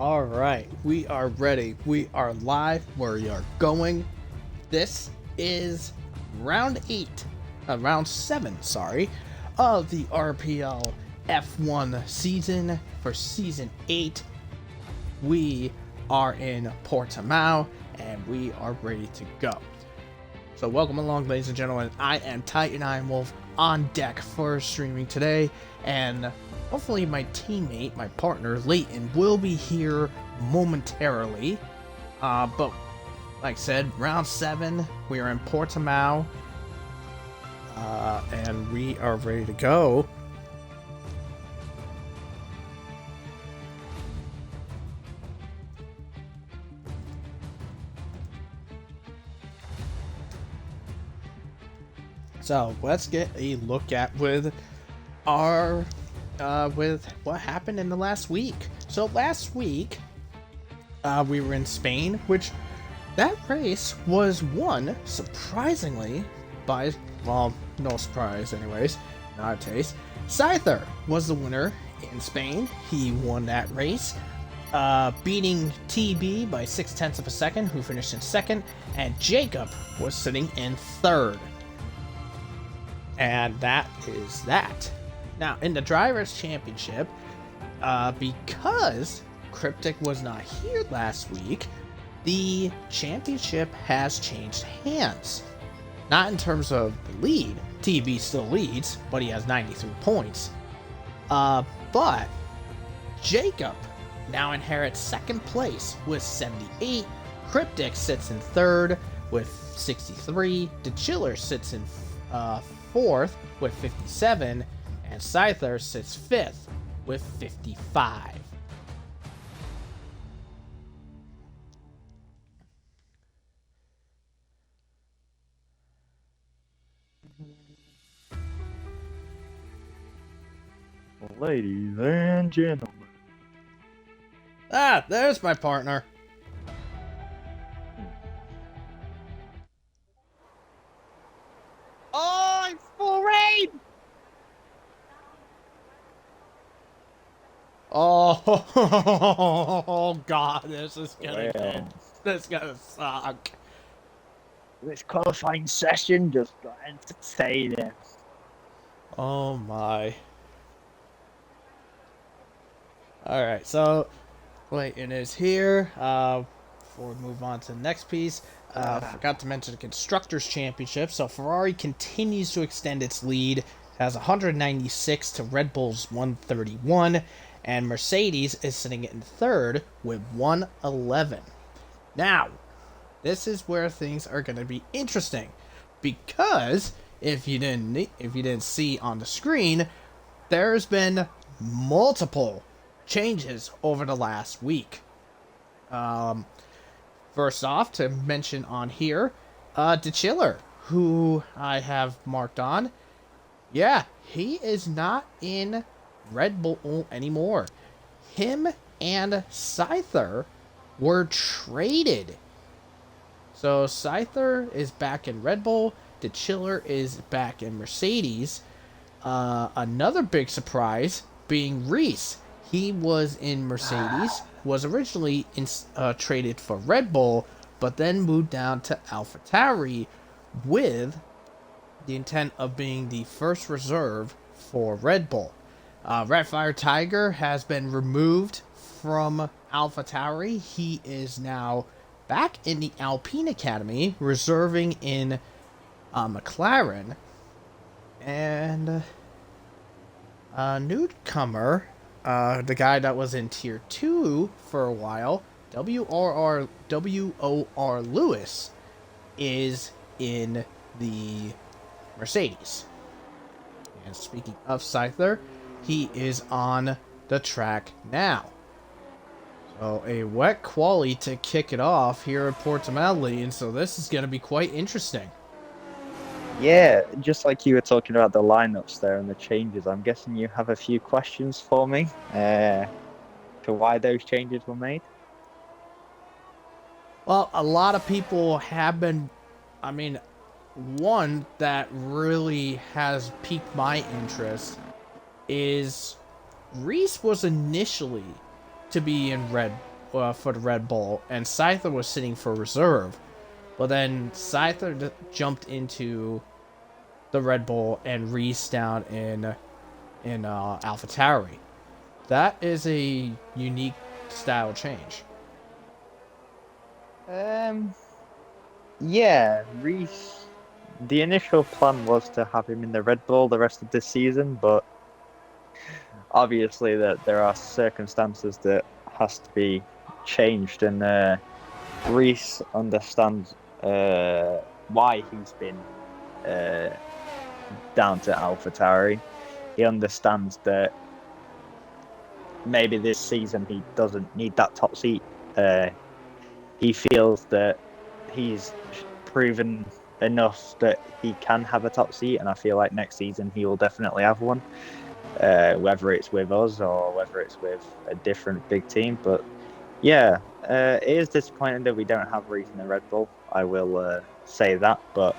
All right, we are ready. We are live. We are going. This is round seven, of the RPL F1 season for season 8. We are in Portimao and we are ready to go. So welcome along, ladies and gentlemen. I am Titan Ironwolf on deck for streaming today, and hopefully my teammate, my partner, Layton, will be here momentarily. But like I said, round 7, we are in Portimao, and we are ready to go. So let's get a look at with what happened in the last week. So last week, we were in Spain, which that race was won surprisingly by, well, no surprise anyways, not a taste. Scyther was the winner in Spain. He won that race, beating TB by 0.6 of a second, who finished in second, and Jacob was sitting in third. And that is that. Now, in the Drivers' Championship, because Cryptic was not here last week, the championship has changed hands. Not in terms of the lead. TB still leads, but he has 93 points. But Jacob now inherits second place with 78. Cryptic sits in third with 63. The Chiller sits in fourth with 57, and Scyther sits fifth with 55. Ladies and gentlemen. Ah, there's my partner. Oh, it's full rain! Oh, God, this is gonna suck. This qualifying session just got entertaining. Oh my. Alright, so Layton is here. Before we move on to the next piece, forgot to mention the Constructors' Championship. So Ferrari continues to extend its lead, has 196 to Red Bull's 131, and Mercedes is sitting in third with 111. Now, this is where things are going to be interesting, because if you didn't see on the screen, there's been multiple changes over the last week. First off, to mention on here, the Chiller, who I have marked on, yeah, he is not in Red Bull anymore. Him and Scyther were traded. So Scyther is back in Red Bull, the Chiller is back in Mercedes. Another big surprise being Reese. He was in Mercedes, was originally traded for Red Bull, but then moved down to AlphaTauri with the intent of being the first reserve for Red Bull. Redfire Tiger has been removed from AlphaTauri. He is now back in the Alpine Academy, reserving in McLaren. And a newcomer, the guy that was in Tier 2 for a while, WOR Lewis, is in the Mercedes. And speaking of Scyther, he is on the track now. So a wet quali to kick it off here at Portimao, and so this is going to be quite interesting. Yeah, just like you were talking about the lineups there and the changes, I'm guessing you have a few questions for me to why those changes were made. Well, a lot of people have been, one that really has piqued my interest is Reese was initially to be in Red for the Red Bull, and Scyther was sitting for reserve. But then Scyther jumped into the Red Bull and Reese down in AlphaTauri. That is a unique style change. Yeah, Reese. The initial plan was to have him in the Red Bull the rest of this season, but obviously that there are circumstances that has to be changed, and Reese understands why he's been down to AlphaTauri. He understands that maybe this season he doesn't need that top seat. He feels that he's proven enough that he can have a top seat, and I feel like next season he will definitely have one, whether it's with us or whether it's with a different big team. But yeah, it is disappointing that we don't have Reese in the Red Bull. I will say that, but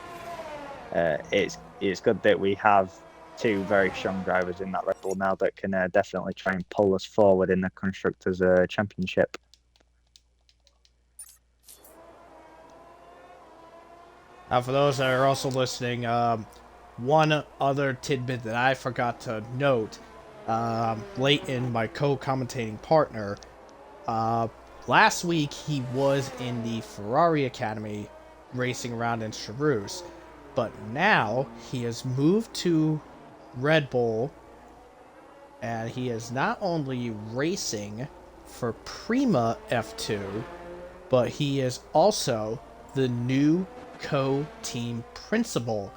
it's good that we have two very strong drivers in that Red Bull now that can definitely try and pull us forward in the Constructors' Championship. For those that are also listening, one other tidbit that I forgot to note, Layton, my co-commentating partner, last week he was in the Ferrari Academy racing around in Charus, but now he has moved to Red Bull, and he is not only racing for Prima F2, but he is also the new co-team principal,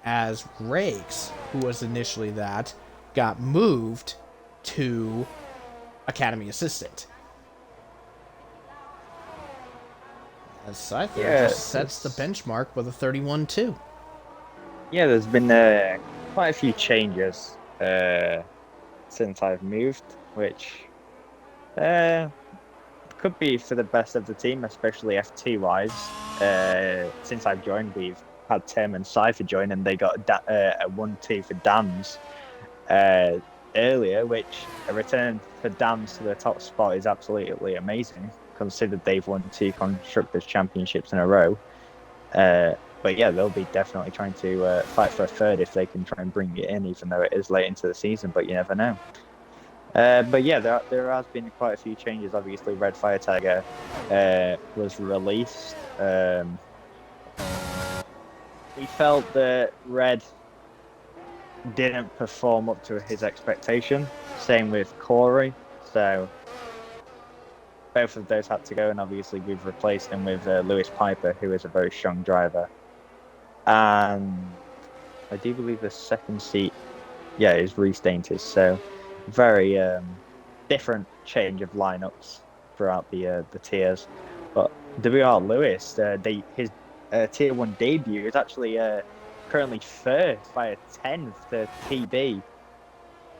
as Rakes, who was initially that, got moved to Academy Assistant. As Scyther just sets the benchmark with a 31-2. Yeah, there's been quite a few changes since I've moved, which could be for the best of the team, especially F2 wise. Since I've joined, we've had Tim and Cypher join, and they got a 1-2 for Dams earlier, which a return for Dams to the top spot is absolutely amazing, considered they've won 2 Constructors' Championships in a row. But yeah, they'll be definitely trying to fight for a third if they can try and bring it in, even though it is late into the season, but you never know. But yeah, there has been quite a few changes. Obviously, Red Fire Tiger was released. We felt that Red didn't perform up to his expectation. Same with Corey. So both of those had to go, and obviously we've replaced him with Lewis Piper, who is a very strong driver. And I do believe the second seat, is Reese Daintis. So very different change of lineups throughout the tiers. But WR Lewis, his tier 1 debut is actually currently first by a 10th to PB.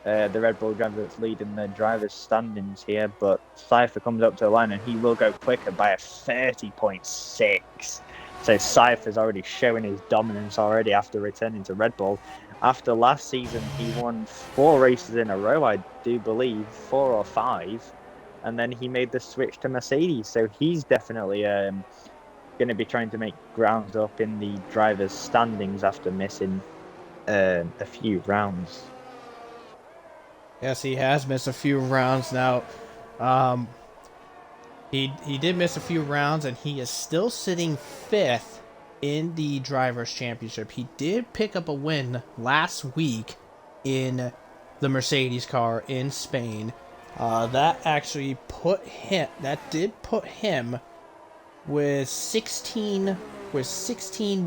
The Red Bull driver that's leading the drivers' standings here, but Cypher comes up to the line and he will go quicker by a 30.6. So Cypher's already showing his dominance already after returning to Red Bull. After last season, he won 4 races in a row, I do believe, 4 or 5, and then he made the switch to Mercedes. So he's definitely going to be trying to make ground up in the drivers' standings after missing a few rounds. Yes, he has missed a few rounds now. He did miss a few rounds, and he is still sitting 5th in the Drivers' Championship. He did pick up a win last week in the Mercedes car in Spain. That actually put him with 16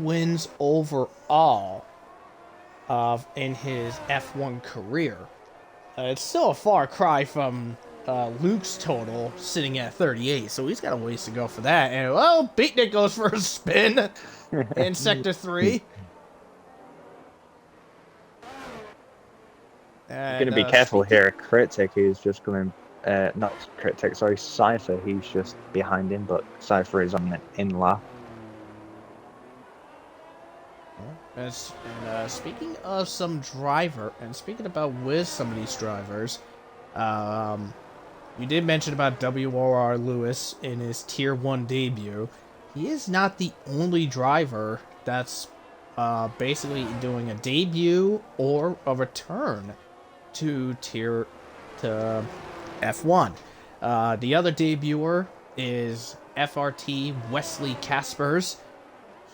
wins overall in his F1 career. It's still a far cry from Luke's total, sitting at 38, so he's got a ways to go for that. And, well, Beatnik goes for a spin in Sector 3. You're going to be careful here. Critic, who's just coming... not Critic, sorry, Cypher, who's just behind him, but Cypher is on the in lap. And speaking of some driver, and speaking about with some of these drivers, you did mention about WRR Lewis in his Tier 1 debut. He is not the only driver that's basically doing a debut or a return to to F1. The other debuter is FRT Wesley Caspers.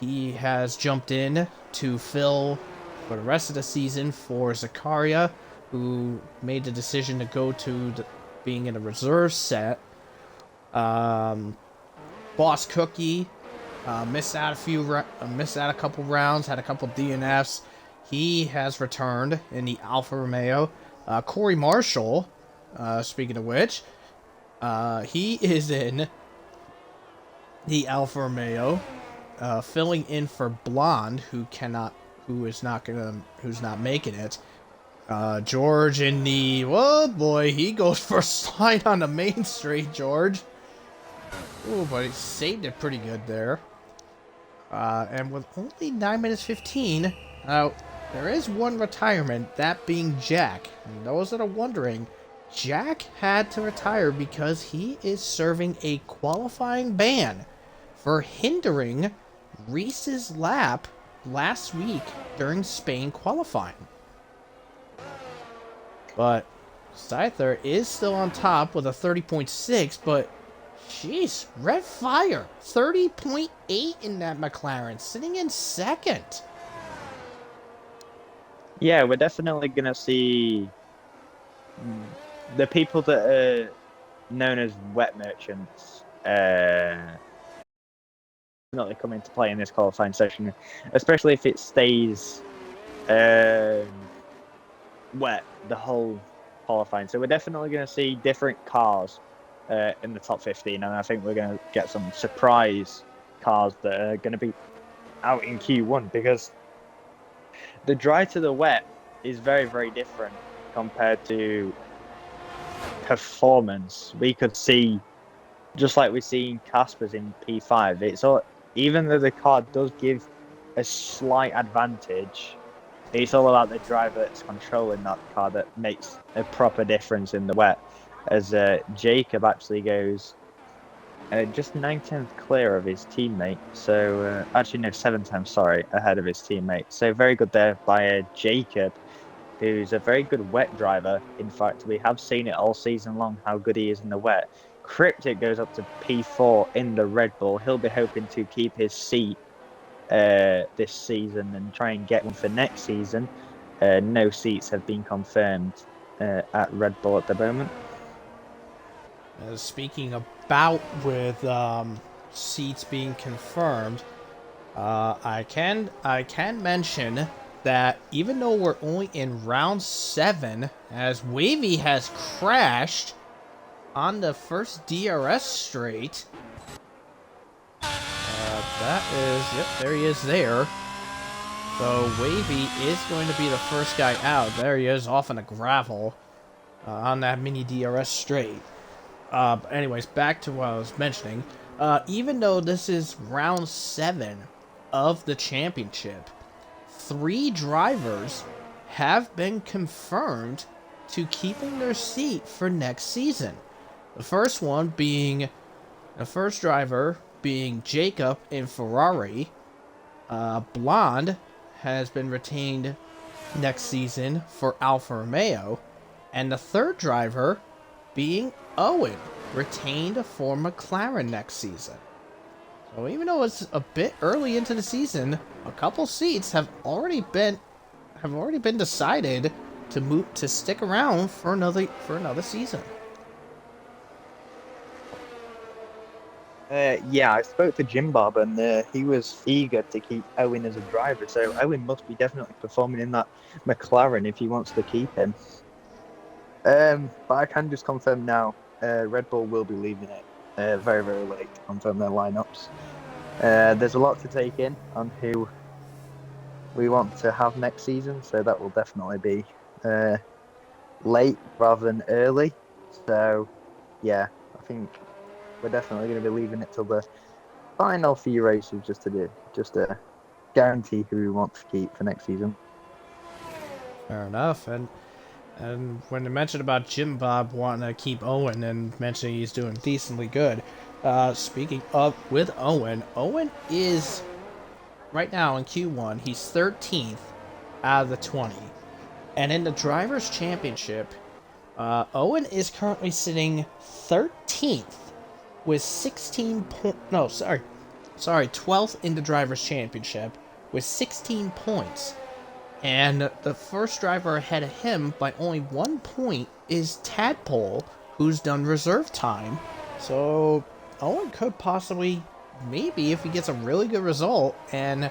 He has jumped in to fill for the rest of the season for Zakaria, who made the decision to go to being in a reserve set. Boss Cookie missed out a couple rounds, had a couple DNFs. He has returned in the Alfa Romeo. Corey Marshall, speaking of which, he is in the Alfa Romeo, filling in for Blonde, who's not making it. George in the, oh boy, he goes for a slide on the main straight, George. Oh, but he saved it pretty good there. And with only 9 minutes 15, there is one retirement, that being Jack. And those that are wondering, Jack had to retire because he is serving a qualifying ban for hindering Reese's lap last week during Spain qualifying. But Scyther is still on top with a 30.6, but jeez, Red Fire, 30.8 in that McLaren, sitting in second. Yeah, we're definitely going to see the people that are known as wet merchants definitely come into play in this qualifying session, especially if it stays wet the whole qualifying. So we're definitely going to see different cars in the top 15, and I think we're going to get some surprise cars that are going to be out in Q1, because the dry to the wet is very, very different compared to performance. We could see, just like we've seen Casper's in P5, it's all, even though the car does give a slight advantage, it's all about the driver that's controlling that car that makes a proper difference in the wet. As Jacob actually goes just 9/10 clear of his teammate. So, actually, no, 7/10, sorry, ahead of his teammate. So, very good there by Jacob, who's a very good wet driver. In fact, we have seen it all season long how good he is in the wet. Cryptic goes up to P4 in the Red Bull. He'll be hoping to keep his seat this season and try and get one for next season. No seats have been confirmed at Red Bull at the moment. Speaking about with seats being confirmed, I can mention that even though we're only in round 7, as Wavy has crashed on the first DRS straight. Yep, there he is there. So Wavy is going to be the first guy out. There he is off in the gravel on that mini DRS straight. Anyways, back to what I was mentioning. Even though this is round 7 of the championship, 3 drivers have been confirmed to keeping their seat for next season. The first driver being Jacob in Ferrari. Blonde has been retained next season for Alfa Romeo. And the third driver being Owen, retained for McLaren next season. So even though it's a bit early into the season, a couple seats have already been decided to stick around for another season. Yeah, I spoke to Jim Bob, and he was eager to keep Owen as a driver. So Owen must be definitely performing in that McLaren if he wants to keep him. But I can just confirm now, Red Bull will be leaving it very, very late to confirm their lineups. There's a lot to take in on who we want to have next season, so that will definitely be late rather than early. So, yeah, I think we're definitely going to be leaving it till the final few races just to guarantee who we want to keep for next season. Fair enough. And And when they mentioned about Jim Bob wanting to keep Owen and mentioning he's doing decently good, speaking of with Owen, Owen is right now in Q1, he's 13th out of the 20. And in the Drivers' Championship, Owen is currently sitting 13th with 16 points. No, sorry, 12th in the Drivers' Championship with 16 points. And the first driver ahead of him by only 1 point is Tadpole, who's done reserve time. So Owen could possibly, maybe if he gets a really good result, and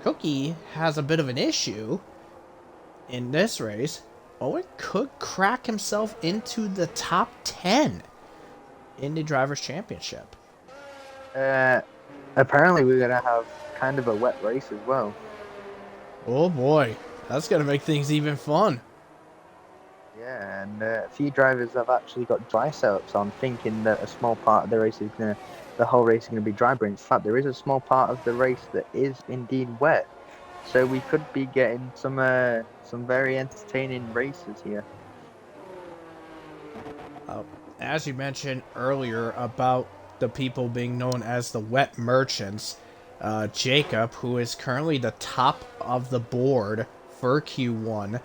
Cookie has a bit of an issue in this race, Owen could crack himself into the top 10 in the Drivers' Championship. Apparently we're gonna have kind of a wet race as well. Oh boy, that's going to make things even fun. Yeah, and a few drivers have actually got dry setups on, thinking that a small part of the race the whole race is gonna be dry. But in fact, there is a small part of the race that is indeed wet. So we could be getting some very entertaining races here. As you mentioned earlier about the people being known as the wet merchants, Jacob, who is currently the top of the board for Q1,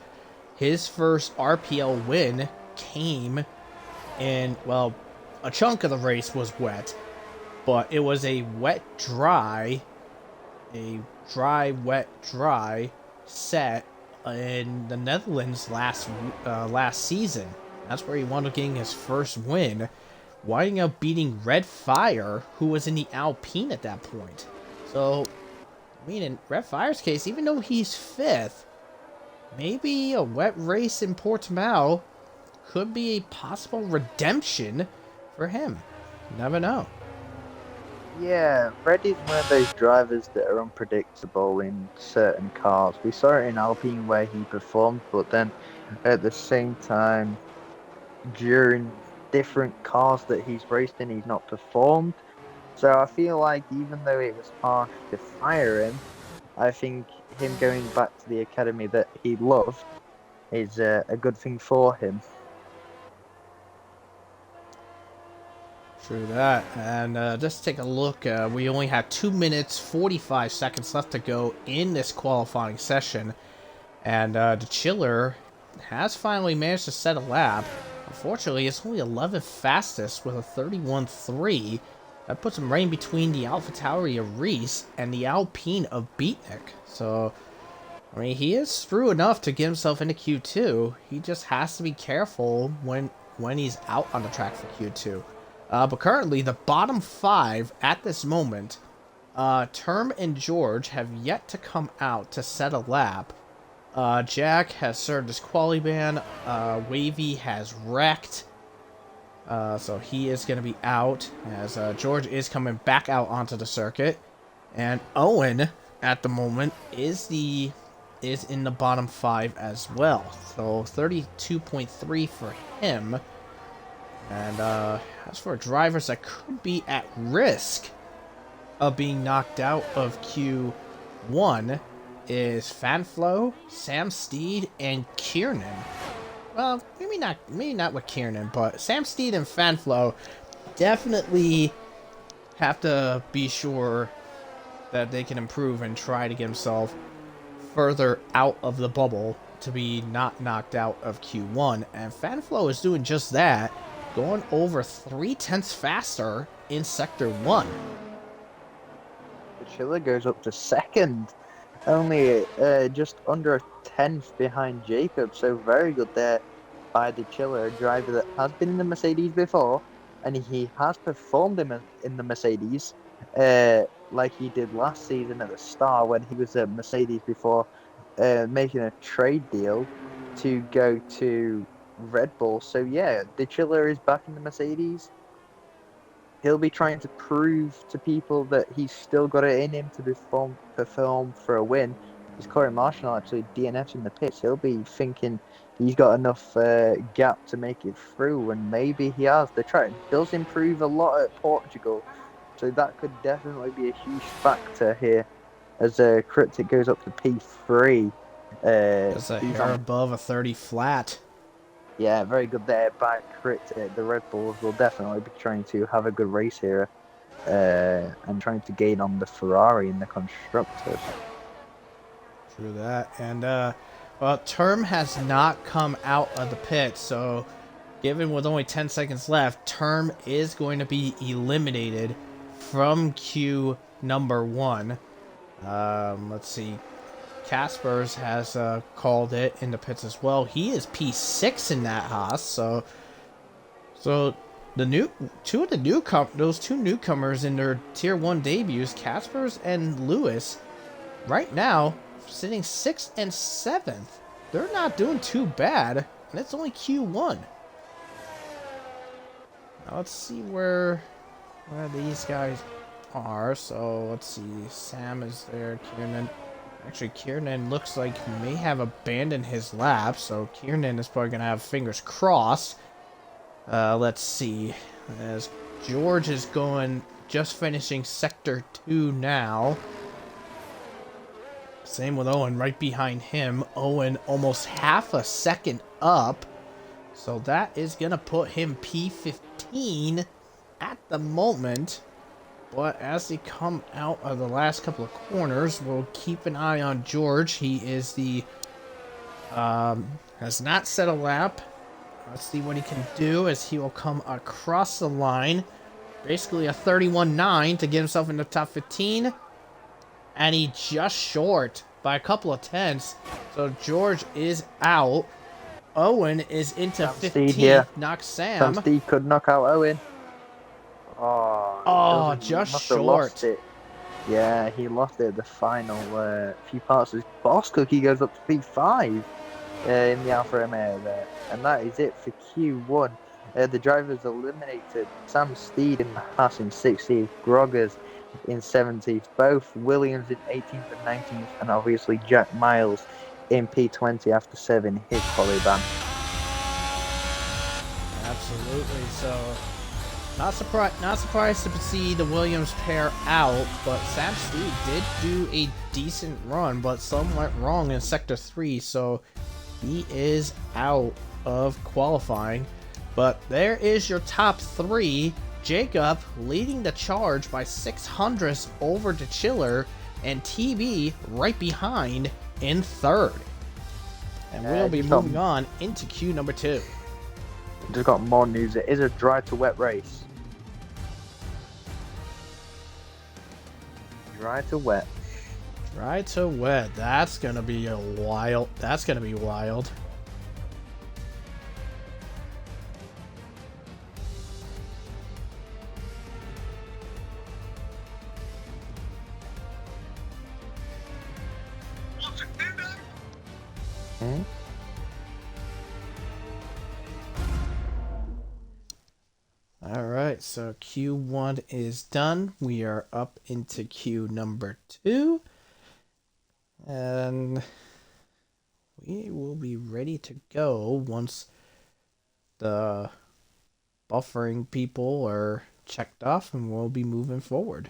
his first RPL win came in, well, a chunk of the race was wet, but it was a wet, dry set in the Netherlands last season. That's where he wound up getting his first win, winding up beating Red Fire, who was in the Alpine at that point. So, I mean, in Red Fire's case, even though he's 5th, maybe a wet race in Portimao could be a possible redemption for him. You never know. Yeah, Red is one of those drivers that are unpredictable in certain cars. We saw it in Alpine where he performed, but then at the same time, during different cars that he's raced in, he's not performed. So I feel like even though it was harsh to fire him, I think him going back to the academy that he loved is a good thing for him. True that. And just take a look. We only have 2 minutes 45 seconds left to go in this qualifying session. And the Chiller has finally managed to set a lap. Unfortunately, it's only 11th fastest with a 31.3. That puts him right in between the AlphaTauri of Reese and the Alpine of Beatnik. So, I mean, he is through enough to get himself into Q2. He just has to be careful when he's out on the track for Q2. But currently, the bottom 5 at this moment, Term and George have yet to come out to set a lap. Jack has served his quali ban. Wavy has wrecked. So he is going to be out, as George is coming back out onto the circuit. And Owen, at the moment, is in the bottom 5 as well. So 32.3 for him. And as for drivers that could be at risk of being knocked out of Q1 is Fanflo, Sam Steed, and Kiernan. Well, maybe not with Kiernan, but Sam Steed and Fanflo definitely have to be sure that they can improve and try to get himself further out of the bubble to be not knocked out of Q1. And Fanflo is doing just that, going over 0.3 faster in Sector 1. The Chiller goes up to 2nd, only just under a 10th behind Jacob, so very good there by the Chiller, a driver that has been in the Mercedes before, and he has performed in the Mercedes, like he did last season at the start when he was at Mercedes before making a trade deal to go to Red Bull. So yeah, the Chiller is back in the Mercedes. He'll be trying to prove to people that he's still got it in him to perform for a win. His Corey Marshall actually DNFs in the pits. He'll be thinking he's got enough gap to make it through, and maybe he has. The track does improve a lot at Portugal, so that could definitely be a huge factor here as Cryptic goes up to P3. That's a hair above a 30 flat. Yeah, very good there by Crit. The Red Bulls will definitely be trying to have a good race here and trying to gain on the Ferrari in the constructors. True that. And, well, Term has not come out of the pit, so given with only 10 seconds left, Term is going to be eliminated from queue number 1. Let's see. Caspers has called it in the pits as well. He is P6 in that Haas, so the those two newcomers in their tier 1 debuts, Caspers and Lewis, right now sitting 6th and 7th. They're not doing too bad, and it's only Q1. Now let's see where these guys are. So let's see. Sam is there. Kiernan. Actually, Kiernan looks like he may have abandoned his lap, so Kiernan is probably going to have fingers crossed. Let's see. As George is just finishing Sector 2 now. Same with Owen right behind him. Owen almost half a second up. So that is going to put him P15 at the moment. But as they come out of the last couple of corners, we'll keep an eye on George. He is has not set a lap. Let's see what he can do as he will come across the line. Basically a 31.9 to get himself in the top 15. And he just short by a couple of tenths. So George is out. Owen is into 15th. Knocks Sam. Sam Steed could knock out Owen. Oh, just short. Lost it. Yeah, he lost it at the final few parts. Boss Cookie goes up to P5 in the Alfa Romeo there. And that is it for Q1. The drivers eliminated. Sam Steed in the Haas in 16th. Groggers in 17th. Both Williams in 18th and 19th. And obviously Jack Miles in P20 after 7 his quali ban. Absolutely. So not surprised to see the Williams pair out, but Sam Steed did do a decent run, but some went wrong in Sector 3, so he is out of qualifying. But there is your top 3. Jacob leading the charge by 600ths over to Chiller, and TB right behind in 3rd. And we'll be moving on into queue number 2. Just got more news. It is a dry to wet race. Dry to wet. Dry to wet. That's gonna be wild. Alright, so Q1 is done. We are up into Q number 2. And we will be ready to go once the buffering people are checked off, and we'll be moving forward.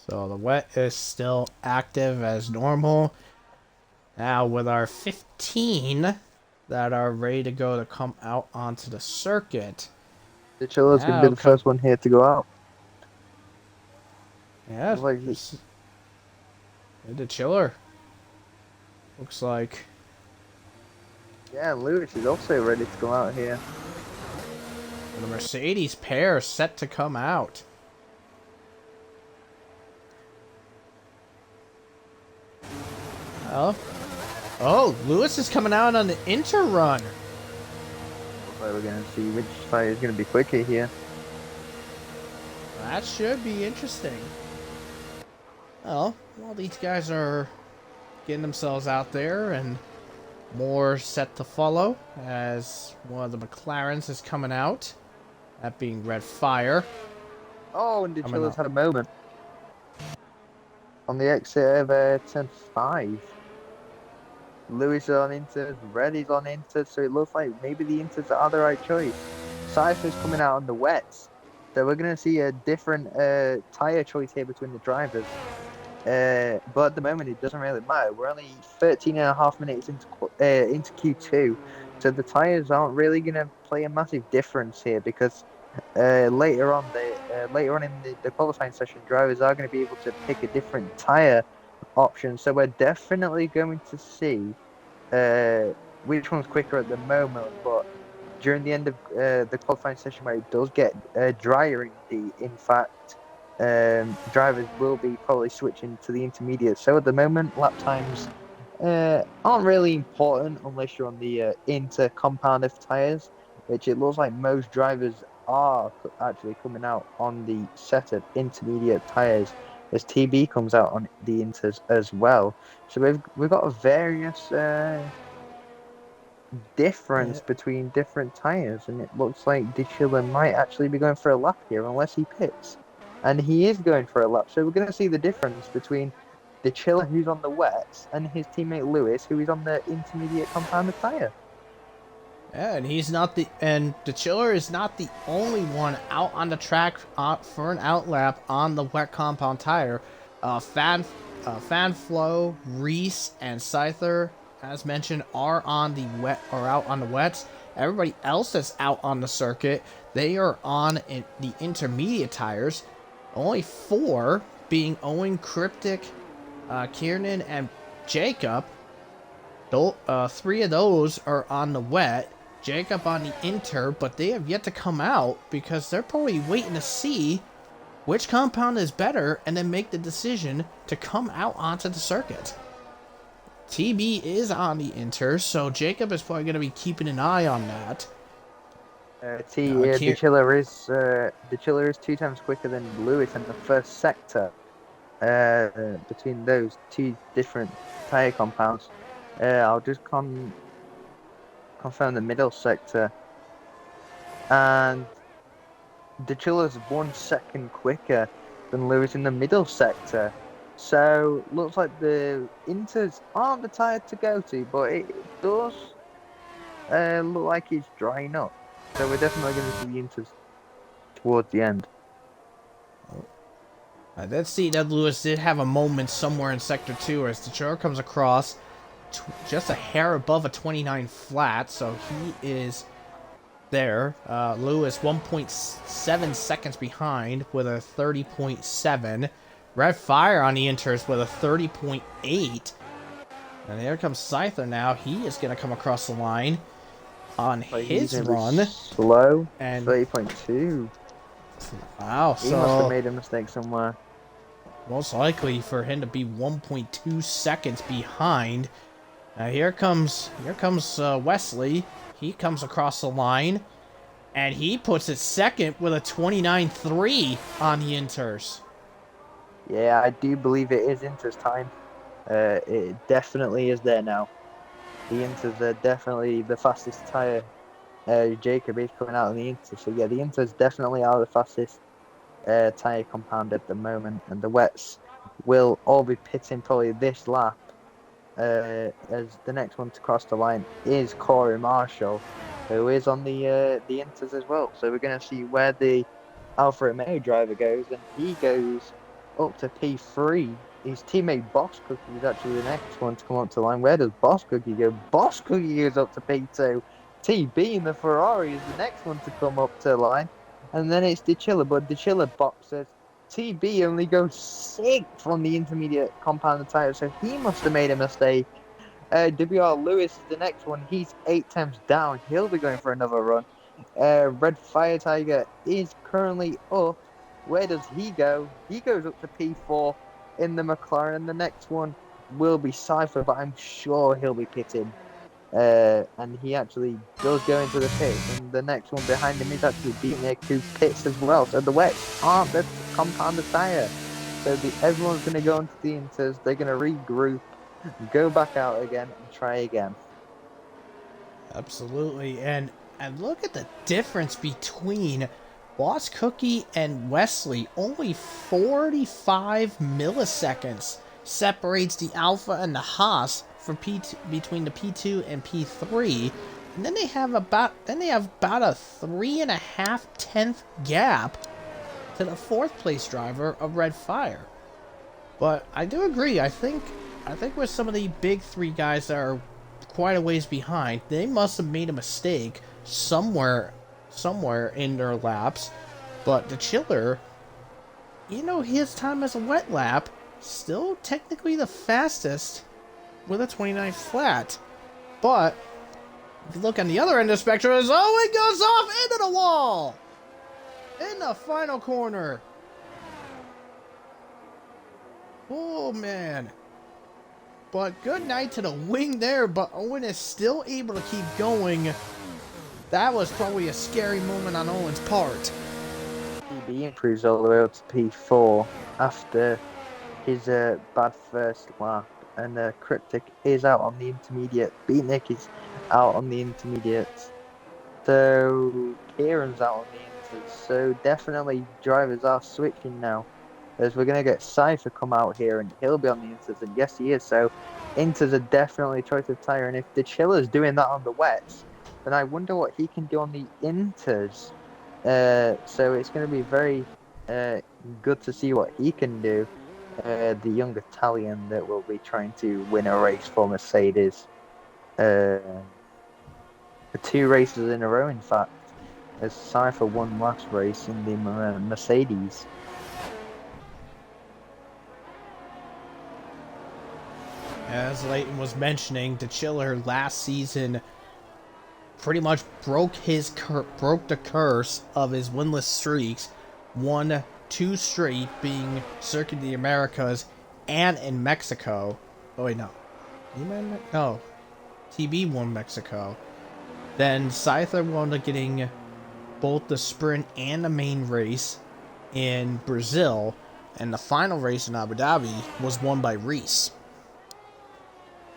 So the wet is still active as normal. Now with our 15 that are ready to go to come out onto the circuit. The Chiller's going to be the first one here to go out. Yeah, the Chiller. Looks like. Yeah, Lewis is also ready to go out here. And the Mercedes pair set to come out. Oh, Lewis is coming out on the interrun. So we're going to see which side is going to be quicker here. That should be interesting. Well, these guys are getting themselves out there, and more set to follow as one of the McLarens is coming out. That being Red Fire. Oh, and the Chiller's had a moment. On the exit of turn 5. Lewis is on Inters, Red is on Inters, so it looks like maybe the Inters are the right choice. Cypher's coming out on the wets, so we're going to see a different tyre choice here between the drivers. But at the moment, it doesn't really matter. We're only 13 and a half minutes into Q2, so the tyres aren't really going to play a massive difference here because later on, in the qualifying session, drivers are going to be able to pick a different tyre option. So we're definitely going to see which one's quicker at the moment, but during the end of the qualifying session where it does get drier, in fact, drivers will be probably switching to the intermediate. So at the moment, lap times aren't really important unless you're on the inter compound of tyres, which it looks like most drivers are actually coming out on the set of intermediate tyres as TB comes out on the inters as well. So we've got a various difference between different tyres, and it looks like De Chiller might actually be going for a lap here unless he pits. And he is going for a lap, so we're going to see the difference between De Chiller, who's on the wets, and his teammate Lewis, who is on the intermediate compounded tyre. Yeah, and the Chiller is not the only one out on the track for an outlap on the wet compound tire. Fanflow, Reese, and Scyther, as mentioned, are out on the wets. Everybody else that's out on the circuit, they are on the intermediate tires. Only 4 being Owen, Cryptic, Kiernan, and Jacob. 3 of those are on the wet. Jacob on the inter, but they have yet to come out because they're probably waiting to see which compound is better and then make the decision to come out onto the circuit. TB is on the inter, so Jacob is probably going to be keeping an eye on that. De Chiller is 2 times quicker than Lewis in the first sector. Between those 2 different tyre compounds, I'll just confirm the middle sector, and De Chiller's 1 second quicker than Lewis in the middle sector. So looks like the inters aren't the tyre to go to, but it does look like it's drying up. So we're definitely going to see the inters towards the end. Let's see that Lewis did have a moment somewhere in Sector 2 as the Chiller comes across just a hair above a 29 flat, so he is there. Lewis 1.7 seconds behind with a 30.7. Red Fire on the inters with a 30.8. And here comes Scyther now. He is going to come across the line on his run. Slow. And 30.2. Wow, he must have made a mistake somewhere. Most likely for him to be 1.2 seconds behind. Now here comes Wesley. He comes across the line, and he puts it second with a 29.3 on the inters. Yeah, I do believe it is inters time. It definitely is there now. The inters are definitely the fastest tyre. Jacob is coming out on the inters, so yeah, the inters definitely are the fastest tyre compound at the moment, and the wets will all be pitting probably this lap. As the next one to cross the line is Corey Marshall, who is on the inters as well. So we're going to see where the Alfa Romeo driver goes, and he goes up to P3. His teammate Boss Cookie is actually the next one to come up to the line. Where does Boss Cookie go? Boss Cookie goes up to P2. TB in the Ferrari is the next one to come up to the line, and then it's De Chiller, but De Chiller boxes. TB only goes 6th on the intermediate compounded tyre, so he must have made a mistake. WR Lewis is the next one. He's 8 times down. He'll be going for another run. Red Fire Tiger is currently up. Where does he go? He goes up to P4 in the McLaren. The next one will be Cypher, but I'm sure he'll be pitting. And he actually does go into the pits, and the next one behind him is actually Beatnik, who pits as well. So the wets aren't the compounded tyre. So everyone's going to go into the inters, they're going to regroup, go back out again, and try again. Absolutely, and look at the difference between Boss Cookie and Wesley. Only 45 milliseconds separates the Alpha and the Haas for P2, between the P2 and P3, and then they have about a 3.5 gap to the 4th place driver of Red Fire. But I do agree. I think with some of the big 3 guys that are quite a ways behind, they must have made a mistake somewhere in their laps. But the Chiller, his time as a wet lap, still technically the fastest with a 29 flat. But if you look on the other end of the spectrum, it goes off into the wall in the final corner. Oh man. But good night to the wing there, but Owen is still able to keep going. That was probably a scary moment on Owen's part. TB improves all the way up to P4 after his bad first lap, and Cryptic is out on the intermediate. Beatnik is out on the intermediate. So Kieran's out on the inters. So definitely drivers are switching now, as we're going to get Cypher come out here and he'll be on the inters, and yes he is. So inters are definitely choice of tyre, and if the Chiller's doing that on the wets, then I wonder what he can do on the inters. So it's going to be very good to see what he can do. The young Italian that will be trying to win a race for Mercedes. 2 races in a row, in fact, as Cypher won last race in the Mercedes. As Layton was mentioning, the Chiller last season pretty much broke the curse of his winless streaks. Won 2 straight, being Circuit of the Americas and in Mexico. Oh wait, no. No. TB won Mexico. Then Scyther wound up getting both the sprint and the main race in Brazil, and the final race in Abu Dhabi was won by Reese.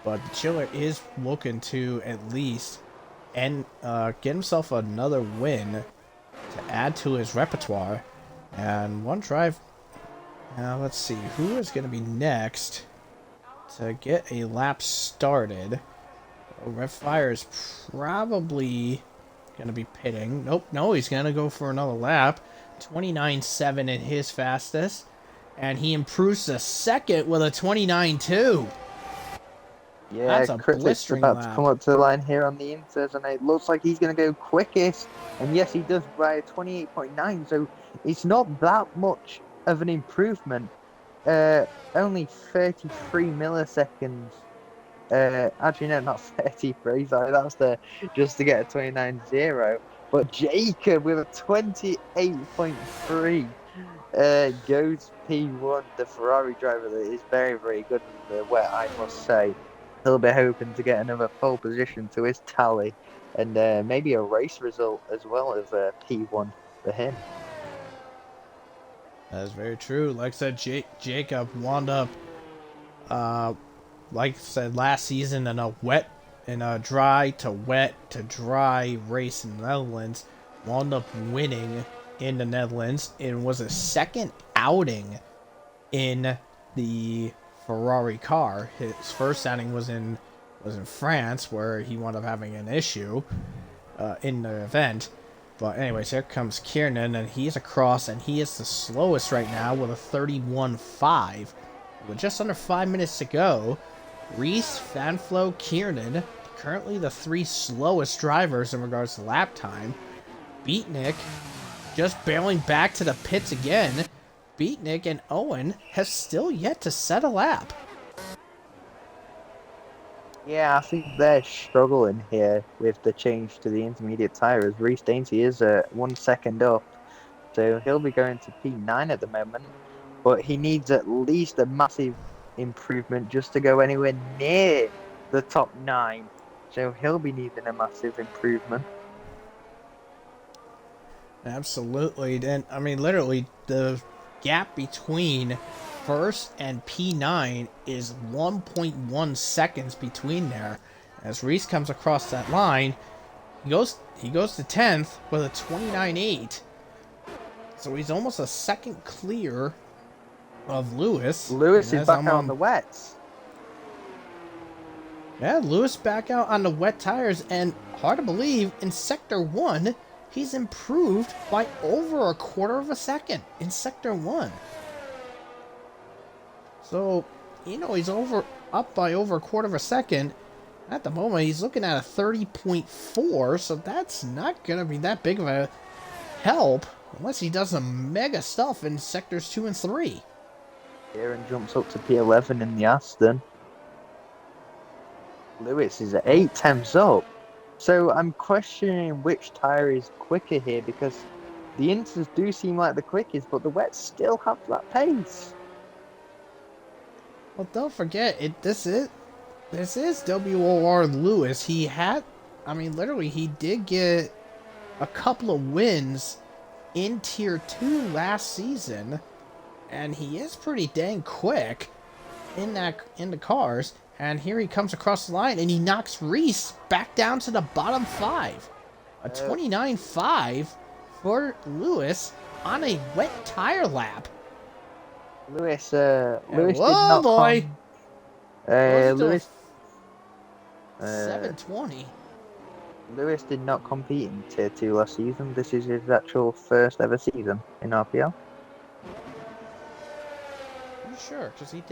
But the Chiller is looking to at least get himself another win to add to his repertoire. And one drive. Now let's see who is going to be next to get a lap started. Red Fire is probably going to be pitting. Nope, no, he's going to go for another lap. 29.7 in his fastest. And he improves to 2nd with a 29.2. Yeah, that's a Critic's blistering about lap. to come up to the line here on the inters, and it looks like he's going to go quickest. And yes, he does by a 28.9, so it's not that much of an improvement. Only 33 milliseconds. Actually, no, not 33. Sorry, that's just to get a 29.0. But Jacob with a 28.3 goes P1. The Ferrari driver that is very, very good in the wet, I must say. He'll be hoping to get another pole position to his tally, and maybe a race result as well as P1 for him. That's very true. Like I said, Jacob wound up, like I said, last season in a dry to wet to dry race in the Netherlands, wound up winning in the Netherlands, and was a 2nd outing in the Ferrari car. His first outing was in France, where he wound up having an issue in the event. But anyways, here comes Kiernan, and he's across, and he is the slowest right now with a 31.5. With just under 5 minutes to go, Reese, Fanflo, Kiernan, currently the 3 slowest drivers in regards to lap time. Beatnik just barreling back to the pits again. Beatnik and Owen have still yet to set a lap. Yeah, I think they're struggling here with the change to the intermediate tyre, as Reece Dainty is 1 second up. So he'll be going to P9 at the moment, but he needs at least a massive improvement just to go anywhere near the top 9. So he'll be needing a massive improvement. Absolutely. And I mean, literally, the gap between first and P9 is 1.1 seconds between there. As Reese comes across that line, he goes to 10th with a 29.8. So he's almost a second clear of Lewis. Lewis is As back I'm out on the wets. Yeah, Lewis back out on the wet tires, and hard to believe, in Sector 1, he's improved by over a quarter of a second in Sector 1. So, he's up by over a quarter of a second. At the moment, he's looking at a 30.4, so that's not going to be that big of a help unless he does some mega stuff in Sectors 2 and 3. Aaron jumps up to P11 in the Aston. Lewis is at 8 tenths up. So I'm questioning which tyre is quicker here because the Inters do seem like the quickest, but the wets still have that pace. Well, don't forget, this is WOR Lewis. Literally, he did get a couple of wins in Tier 2 last season, and he is pretty dang quick in the cars. And here he comes across the line, and he knocks Reese back down to the bottom 5. A 29.5 for Lewis on a wet tire lap. Lewis did whoa, not boy! Lewis 720. Lewis did not compete in Tier 2 last season. This is his actual first ever season in RPL. Sure, because he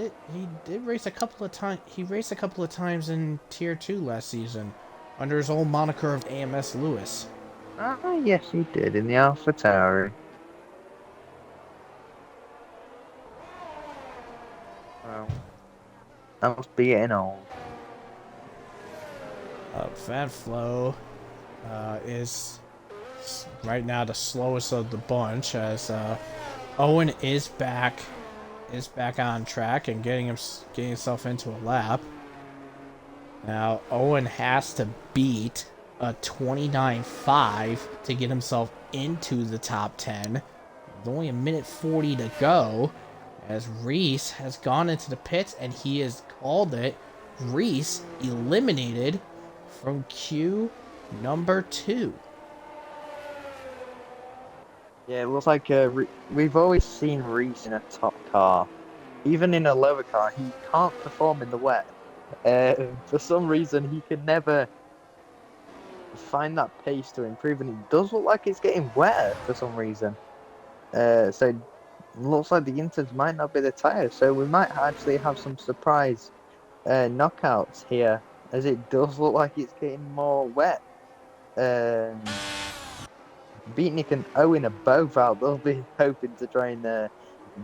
did race a couple of times. He raced a couple of times in Tier 2 last season under his old moniker of AMS Lewis. Ah, yes, he did in the Alpha Tauri. Well, that must be getting old. Fat Flow is right now the slowest of the bunch, as Owen is back on track and getting himself into a lap. Now Owen has to beat a 29.5 to get himself into the top 10. With only a minute 40 to go, as Reese has gone into the pits and he has called it. Reese eliminated from Q number 2. Yeah, it looks like we've always seen Reese in a top car. Even in a lower car, he can't perform in the wet. For some reason, he can never find that pace to improve, and it does look like it's getting wetter for some reason. So it looks like the Inters might not be the tyres, so we might actually have some surprise knockouts here, as it does look like it's getting more wet. Beatnik and Owen are both out. They'll be hoping to try and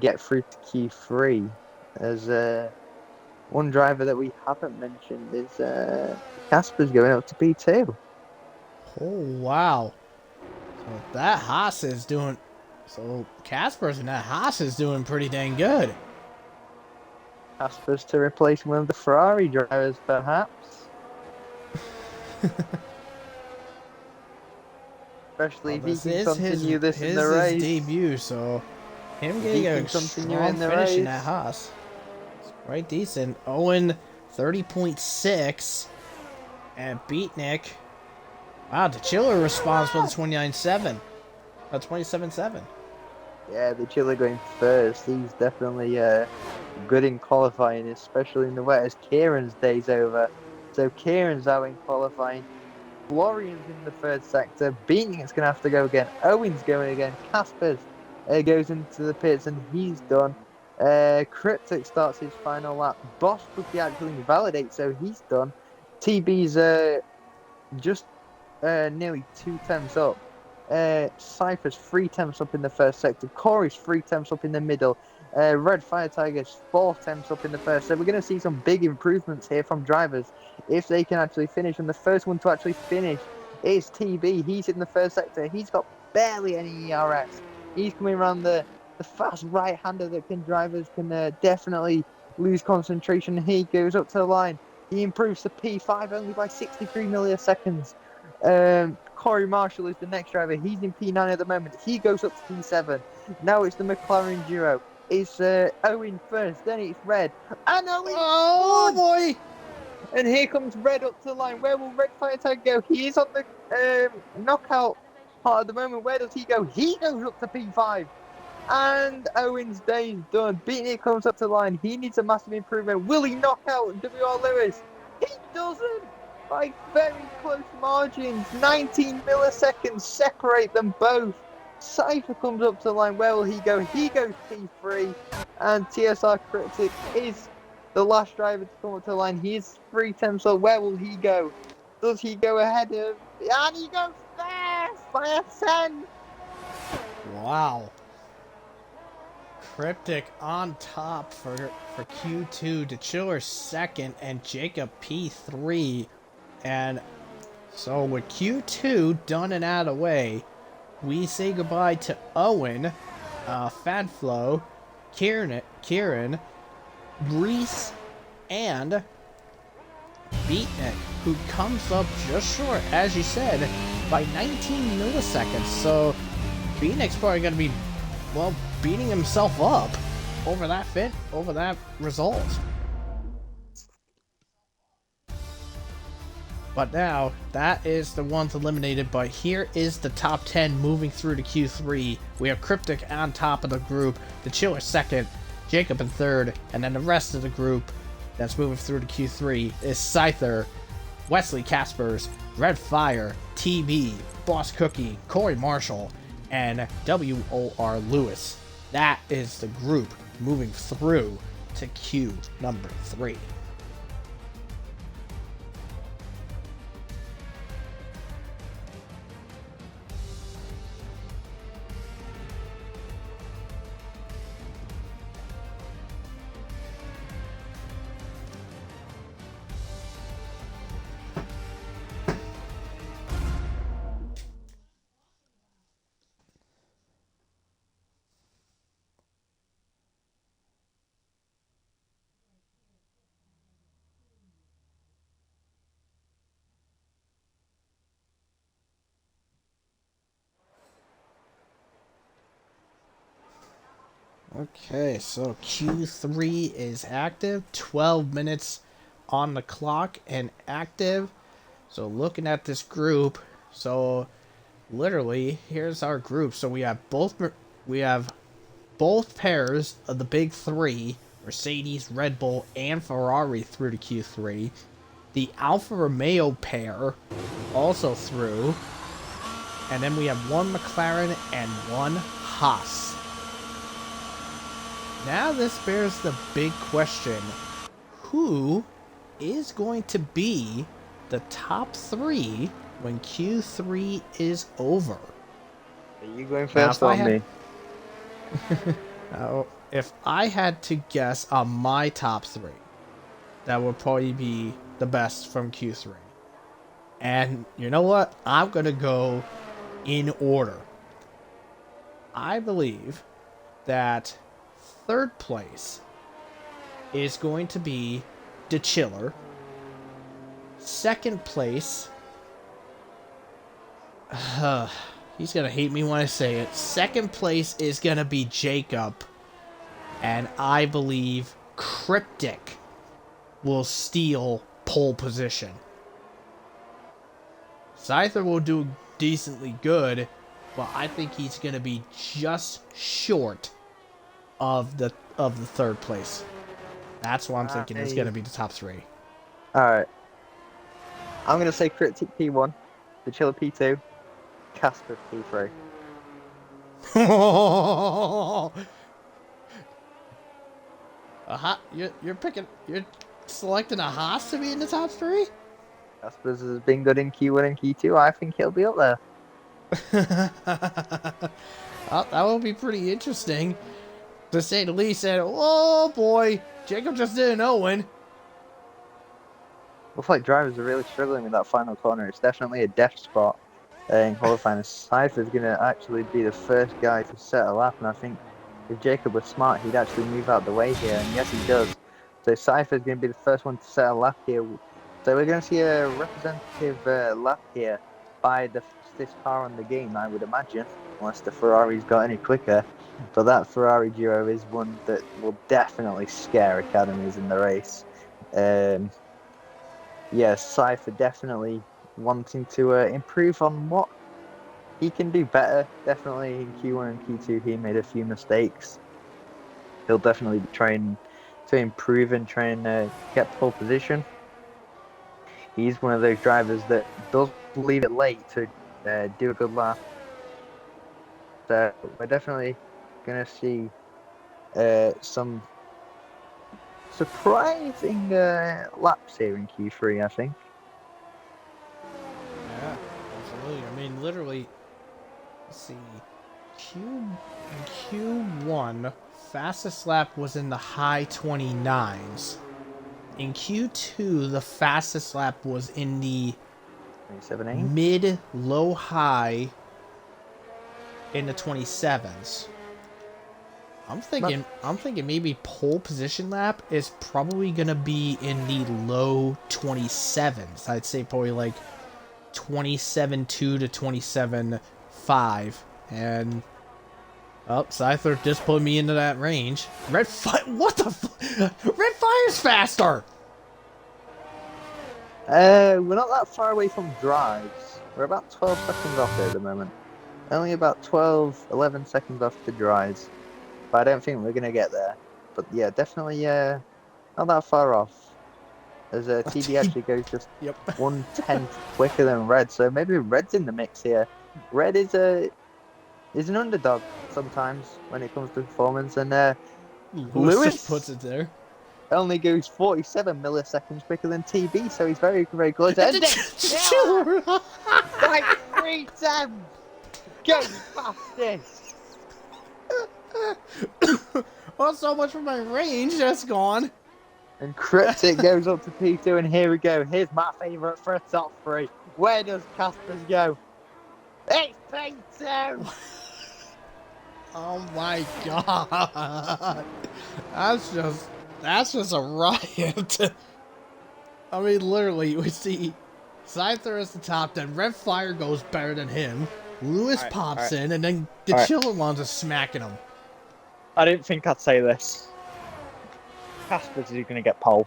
get through to Q3. As one driver that we haven't mentioned is Casper's going up to P2. Oh, wow. So that Haas is doing... So Casper's and that Haas is doing pretty dang good. Casper's to replace one of the Ferrari drivers, perhaps. Especially if he can continue this in the race. His debut, so him getting a strong finish in that Haas. It's quite decent. Owen, 30.6. And Beatnik. Wow, the Chiller responds with a 29.7. A 27.7. Yeah, the Chiller going first. He's definitely good in qualifying, especially in the wet, as Kieran's day's over. So Kieran's out in qualifying. Florian's in the third sector. Beatnik's going to have to go again. Owen's going again. Casper's goes into the pits and he's done. Cryptic starts his final lap. Boss Bookie actually invalidates, so he's done. TB's just nearly 2 tenths up. Cypher's 3 tenths up in the first sector. Corey's 3 tenths up in the middle. Red Fire Tiger's 4 tenths up in the first. So we're going to see some big improvements here from drivers if they can actually finish. And the first one to actually finish is TB. He's in the first sector. He's got barely any ERS. He's coming around the fast right-hander that drivers can definitely lose concentration. He goes up to the line. He improves to P5 only by 63 milliseconds. Corey Marshall is the next driver. He's in P9 at the moment. He goes up to P7. Now it's the McLaren duo. It's Owen first, then it's Red. And Owen! Oh, boy! And here comes Red up to the line. Where will Red Fire Tag go? He is on the knockout part at the moment. Where does he go? He goes up to P5. And Owen's day is done. Beatnik comes up to the line. He needs a massive improvement. Will he knock out WR Lewis? He doesn't! By very close margins. 19 milliseconds separate them both. Cypher comes up to the line. Where will he go? He goes P3. And TSR Cryptic is the last driver to come up to the line. He's 3 tenths up. Where will he go? Does he go ahead of... And he goes fast by a 10! Wow. Cryptic on top for Q2, DeChiller second, and Jacob P3. And so with Q2 done and out of the way, we say goodbye to Owen, Fadflow, Kieran, Reese, and Beatnik, who comes up just short, as you said, by 19 milliseconds. So Beatnik's probably going to be, well, beating himself up over that result. But now, that is the ones eliminated, but here is the top 10 moving through to Q3. We have Cryptic on top of the group, the Chiller second, Jacob in third, and then the rest of the group that's moving through to Q3 is Scyther, Wesley Caspers, Red Fire, TB, Boss Cookie, Corey Marshall, and WOR Lewis. That is the group moving through to Q number 3. Okay, so Q3 is active, 12 minutes on the clock and active. So looking at this group, so literally here's our group. So we have both pairs of the big three, Mercedes, Red Bull, and Ferrari through to Q3. The Alfa Romeo pair also through. And then we have one McLaren and one Haas. Now this bears the big question, who is going to be the top 3 when Q3 is over? Are you going first on me? Now, if I had to guess on my top 3, that would probably be the best from Q3. And you know what? I'm going to go in order. I believe that third place is going to be DeChiller. Second place, he's gonna hate me when I say it. Second place is gonna be Jacob, and I believe Cryptic will steal pole position. Scyther will do decently good, but I think he's gonna be just short of the third place. That's what I'm thinking is going to be the top 3. Alright. I'm going to say Cryptic P1, the Chiller P2, Casper P3. You're selecting a Haas to be in the top 3? Casper's has been good in Q1 and Q2. I think he'll be up there. Well, that will be pretty interesting, to say the least. And oh boy, Jacob just did an Owen. Looks like drivers are really struggling with that final corner. It's definitely a death spot in qualifying. Cypher's going to actually be the first guy to set a lap, and I think if Jacob was smart, he'd actually move out the way here, and yes, he does. So Cypher's going to be the first one to set a lap here. So we're going to see a representative lap here by the fastest car on the game, I would imagine, unless the Ferrari's got any quicker. But that Ferrari duo is one that will definitely scare academies in the race. Yes, Cypher definitely wanting to improve on what he can do better. Definitely in Q1 and Q2, he made a few mistakes. He'll definitely be trying to improve and try and get pole position. He's one of those drivers that does leave it late to do a good lap. So we're definitely going to see some surprising laps here in Q3, I think. Yeah, absolutely. I mean, literally, let's see. Q1, fastest lap was in the high 29s. In Q2, the fastest lap was in the 27.8. mid low high in the 27s. I'm thinking maybe pole position lap is probably gonna be in the low 27s. I'd say probably like 27.2 to 27.5. And Scyther just put me into that range. What the Red Fire's faster! We're not that far away from drives. We're about 12 seconds off here at the moment. Only about 12, 11 seconds off the drives. But I don't think we're going to get there. But yeah, definitely not that far off. As TB actually goes just Yep. 1/10 quicker than Red. So maybe Red's in the mix here. Red is an underdog sometimes when it comes to performance. And Lewis just puts it there. only goes 47 milliseconds quicker than TB, so he's very, very close. And And like 3 times! Go past this! Well, so much for my range that's gone. And Cryptic goes up to P2, and here we go. Here's my favourite for a top 3. Where does Casper's go? It's P2! Oh my god. That's just a riot. I mean, literally, we see Scyther as the top, then Red Fire goes better than him. Lewis pops in, and then the Chiller Ones are smacking him. I didn't think I'd say this. Casper's is going to get pole.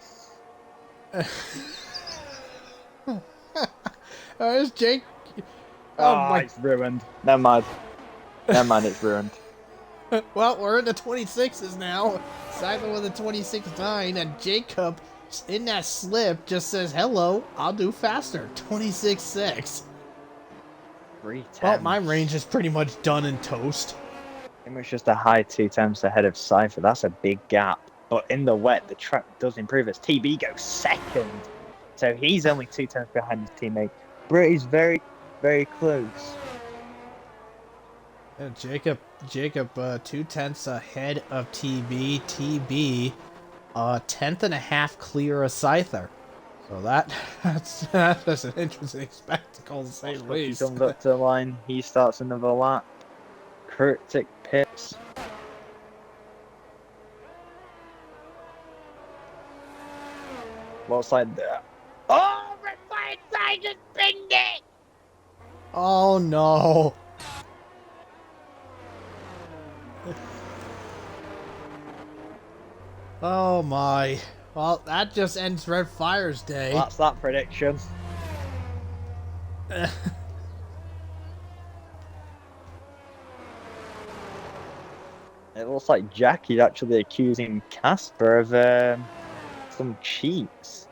There's Jake. It's ruined. Never mind, it's ruined. Well, we're in the 26s now. Scyther with a 26.9, and Jacob in that slip just says, hello, I'll do faster. 26.6. 3 Well, my range is pretty much done and toast. It was just a high 2 tenths ahead of Cypher. That's a big gap. But in the wet, the track does improve as TB goes second. So he's only 2 tenths behind his teammate. Britt is very, very close. Yeah, Jacob, 2/10 ahead of TB. TB, 1/10.5 clear of Scyther. So that's an interesting spectacle to say the He least. comes up to the line. He starts another lap. Cryptic pits. Looks like that. Oh, Red Fire side just pinned it! Oh no. Oh my. Well, that just ends Red Fire's day. That's that prediction. It looks like Jackie's actually accusing Casper of some cheats.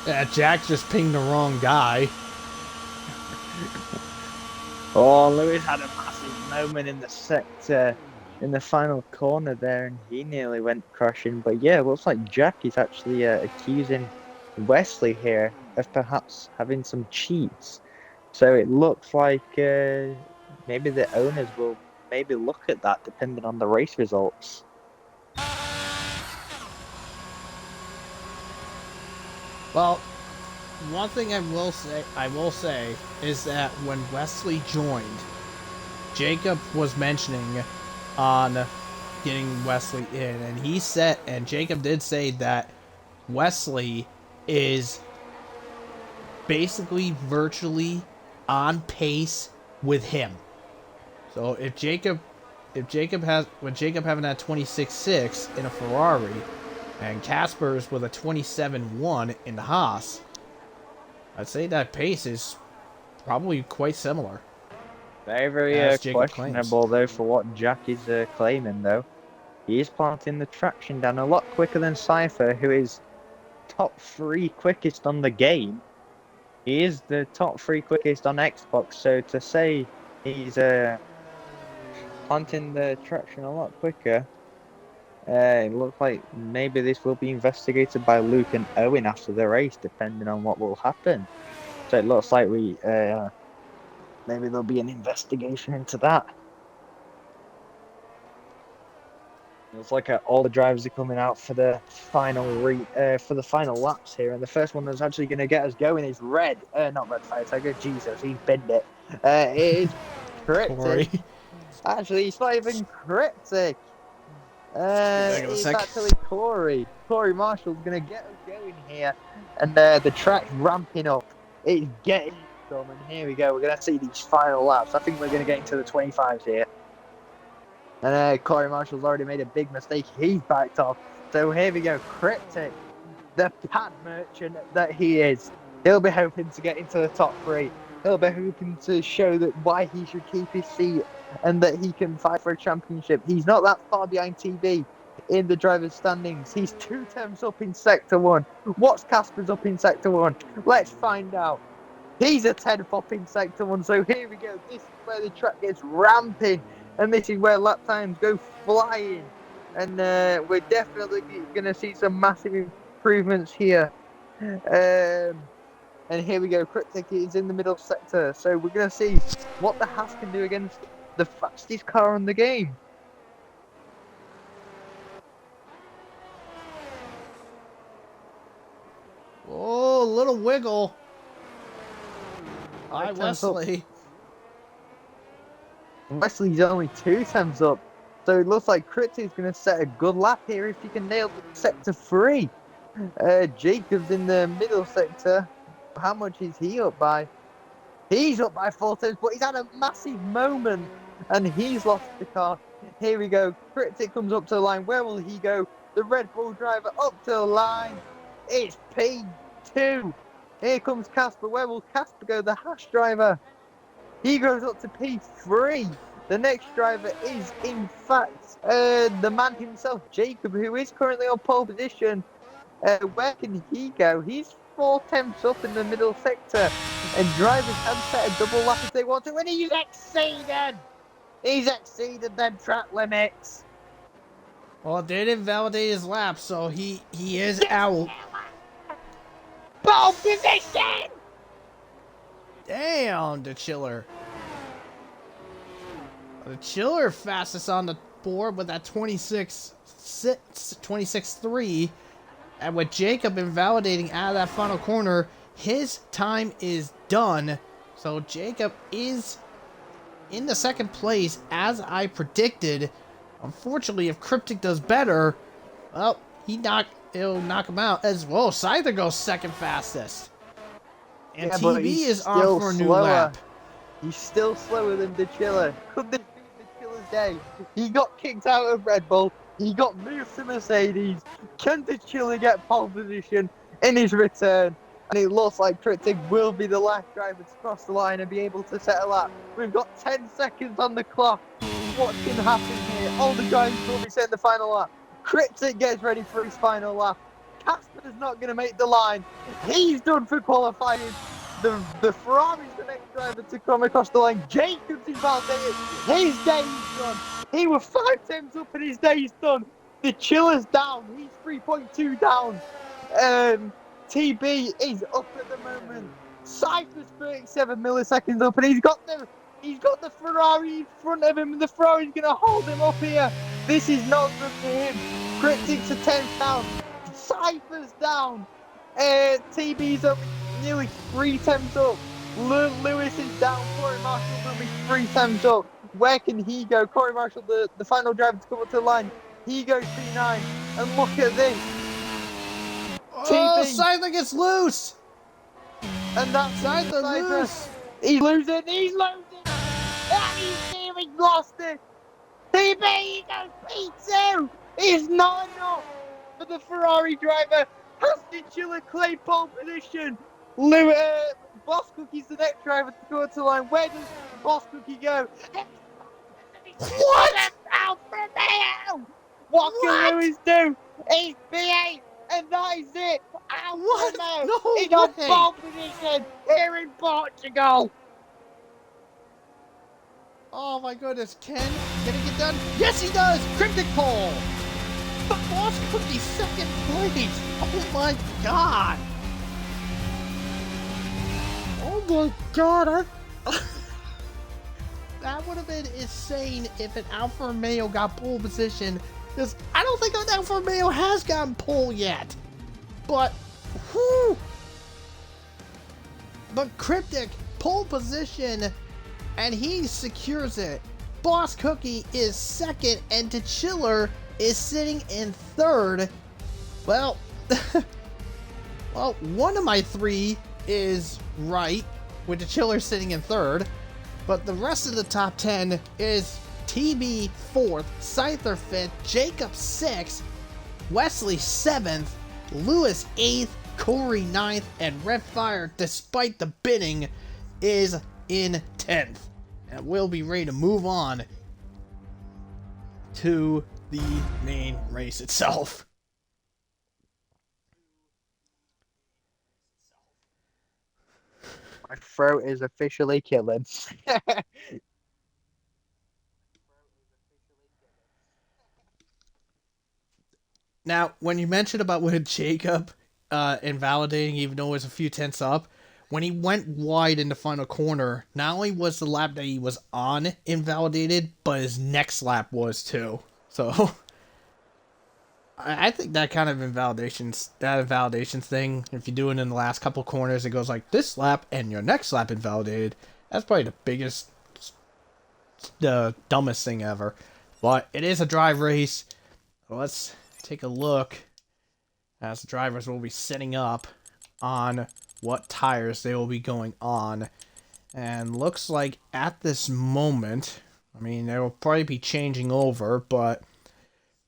Yeah, Jack just pinged the wrong guy. Oh, Lewis had a massive moment in the sector, in the final corner there, and he nearly went crashing. But yeah, it looks like Jack is actually accusing Wesley here of perhaps having some cheats. So it looks like maybe the owners will maybe look at that depending on the race results. Well, one thing I will say is that when Wesley joined, Jacob was mentioning on getting Wesley in, and Jacob did say that Wesley is basically virtually on pace with him. So with Jacob having that 26.6 in a Ferrari, and Casper's with a 27.1 in the Haas, I'd say that pace is probably quite similar. Very, very As Jacob questionable though for what Jack is claiming though. He is planting the traction down a lot quicker than Cypher, who is top 3 quickest on the game. He is the top 3 quickest on Xbox, so to say he's planting the traction a lot quicker, it looks like maybe this will be investigated by Luke and Owen after the race, depending on what will happen. So it looks like maybe there'll be an investigation into that. Looks like all the drivers are coming out for the final laps here, and the first one that's actually going to get us going is not Red Fire Tiger. Jesus, he's binned it. It is Cryptic. Actually, it's not even Cryptic. It's actually Corey. Corey Marshall's going to get us going here, and the track's ramping up. It's getting done, and here we go. We're going to see these final laps. I think we're going to get into the 25s here. And Corey Marshall's already made a big mistake. He's backed off. So here we go. Cryptic, the pad merchant that he is. He'll be hoping to get into the top 3. He'll be hoping to show that why he should keep his seat and that he can fight for a championship. He's not that far behind TB in the driver's standings. He's 2 temps up in Sector 1. What's Casper's up in Sector 1? Let's find out. He's a 10th up in Sector 1. So here we go. This is where the track gets ramping. And this is where lap times go flying. And we're definitely going to see some massive improvements here. And here we go. Cryptic is in the middle sector. So we're going to see what the Haas can do against the fastest car in the game. Oh, little wiggle. Hi, Wesley. Wesley's only 2 temps up, so it looks like Cryptic's going to set a good lap here if he can nail sector 3. Jacob's in the middle sector. How much is he up by? He's up by 4 temps, but he's had a massive moment, and he's lost the car. Here we go. Cryptic comes up to the line. Where will he go? The Red Bull driver up to the line. It's P2. Here comes Casper. Where will Casper go? The Haas driver. He goes up to P3. The next driver is, in fact, the man himself, Jacob, who is currently on pole position. Where can he go? He's 4 temps up in the middle sector. And drivers can set a double lap if they want to. And he's exceeded! He's exceeded them track limits. Well, they didn't validate his lap, so he is out. Pole position! Damn, the Chiller. The Chiller fastest on the board with that 26.3. And with Jacob invalidating out of that final corner, his time is done. So Jacob is in the second place as I predicted. Unfortunately, if Cryptic does better, well, it'll knock him out as well. Scyther goes second fastest. And TB is on for a new lap. He's still slower than the Chiller. Could this be the Chiller's day? He got kicked out of Red Bull. He got moved to Mercedes. Can the Chiller get pole position in his return? And it looks like Cryptic will be the last driver to cross the line and be able to set a lap. We've got 10 seconds on the clock. What can happen here? All the drivers will be setting the final lap. Cryptic gets ready for his final lap. Casper's not going to make the line. He's done for qualifying. The Ferrari's the next driver to come across the line. Jacobs is validated. His day is done. He was 5 temps up and his day is done. The Chiller's down. He's 3.2 down. TB is up at the moment. Cypher's 37 milliseconds up, and he's got the Ferrari in front of him, and the Ferrari's going to hold him up here. This is not good for him. Cryptic's a 10th down. Cypher's down. TB's up nearly 3 temps up. Lewis is down. Corey Marshall's only 3 temps up. Where can he go? Corey Marshall, the final driver to come up to the line. He goes P9. And look at this. Oh, TB. Scyther gets loose! And that's Scyther Scyther. loose! He's losing. He's losing. And he's nearly lost it. TB, he goes P2. It's not enough for the Ferrari driver. Hasn't Chiller claim pole position? Boss Cookie's the next driver to go to the line. Where does Boss Cookie go? What? Alfa Romeo! What can Lewis do? He's B8, and that is it. Alfa What? Romeo No is on way. pole position here in Portugal. Oh my goodness, can he get done? Yes, he does! Cryptic pole! But Boss Cookie second place! Oh my god! Oh my god! That would have been insane if an Alfa Romeo got pole position, because I don't think an Alfa Romeo has gotten pole yet. But, whew! But Cryptic, pole position, and he secures it. Boss Cookie is second, and DeChiller is sitting in third. Well, well, one of my three is right, with DeChiller sitting in third, but the rest of the top 10 is TB 4th, Scyther 5th, Jacob 6th, Wesley 7th, Lewis 8th, Corey 9th, and Redfire, despite the bidding, is in 10th. And we'll be ready to move on to the main race itself. My throat is officially killing. Now, when you mentioned about with Jacob invalidating, even though it was a few tenths up, when he went wide in the final corner, not only was the lap that he was on invalidated, but his next lap was too. So, I think that kind of invalidations thing, if you do it in the last couple corners, it goes like this lap and your next lap invalidated. That's probably the biggest, the dumbest thing ever. But it is a drive race. Let's take a look as the drivers will be setting up on what tires they will be going on. And looks like at this moment, I mean, they will probably be changing over, but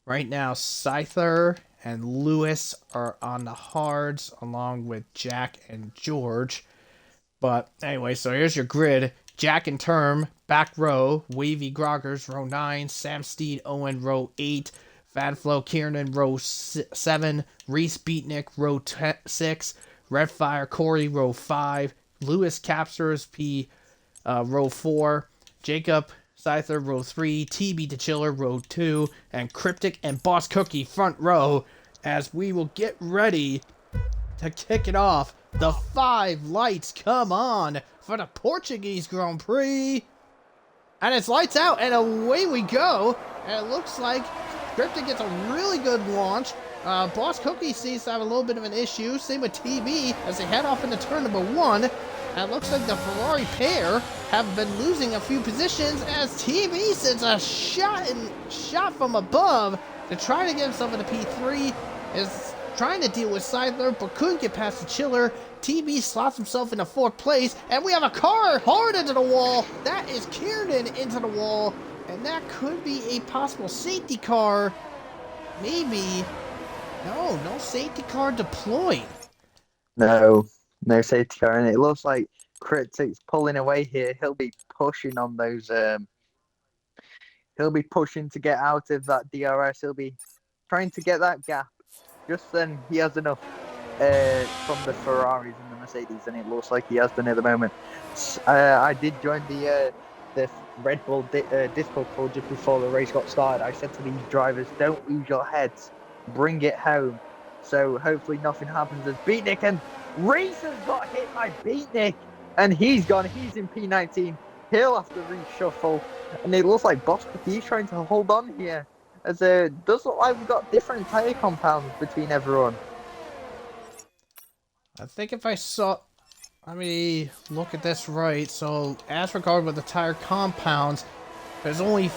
right now Scyther and Lewis are on the hards along with Jack and George. But anyway, so here's your grid. Jack and Term, back row. Wavy Groggers, row 9. Sam Steed, Owen, row 8. Vanflo Kiernan, row 7. Reese Beatnik, row 6. Redfire Corey, row 5. Lewis Capsters, row 4. Jacob Scyther, row 3. TB DeChiller, row 2. And Cryptic and Boss Cookie, front row, as we will get ready to kick it off. The 5 lights come on for the Portuguese Grand Prix. And it's lights out, and away we go. And it looks like Cryptic gets a really good launch. Boss Cookie seems to have a little bit of an issue. Same with TB as they head off into turn number 1. And it looks like the Ferrari pair have been losing a few positions as TB sends a shot from above to try to get himself into P3. Is trying to deal with Scyther, but couldn't get past the Chiller. TB slots himself into 4th place, and we have a car hard into the wall. That is Kiernan into the wall, and that could be a possible safety car. Maybe. No safety car deployed. No safety car, and it looks like Cryptic's pulling away here. He'll be pushing on those. He'll be pushing to get out of that DRS. He'll be trying to get that gap. Just then, he has enough from the Ferraris and the Mercedes, and it looks like he has done at the moment. I did join the Red Bull Discord call just before the race got started. I said to these drivers, don't lose your heads. Bring it home. So hopefully nothing happens as Beatnik, and Reese has got hit by Beatnik, and he's gone. He's in P19. He'll have to reshuffle, and it looks like Boss Cookie trying to hold on here. As it does look like we've got different tyre compounds between everyone. I think if I saw... Let me look at this right. So, as regard with the tire compounds, There's only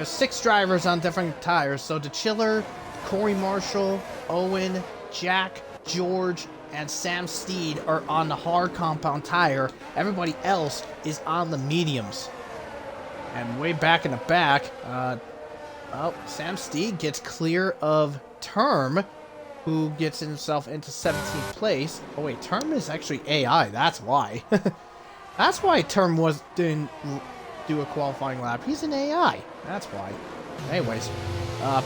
6 drivers on different tires. So the Chiller, Corey Marshall, Owen, Jack, George, and Sam Steed are on the hard compound tire. Everybody else is on the mediums. And way back in the back, well, Sam Steed gets clear of Term, who gets himself into 17th place. Oh wait, Term is actually AI, that's why. That's why Term didn't do a qualifying lap. He's an AI, that's why. Anyways,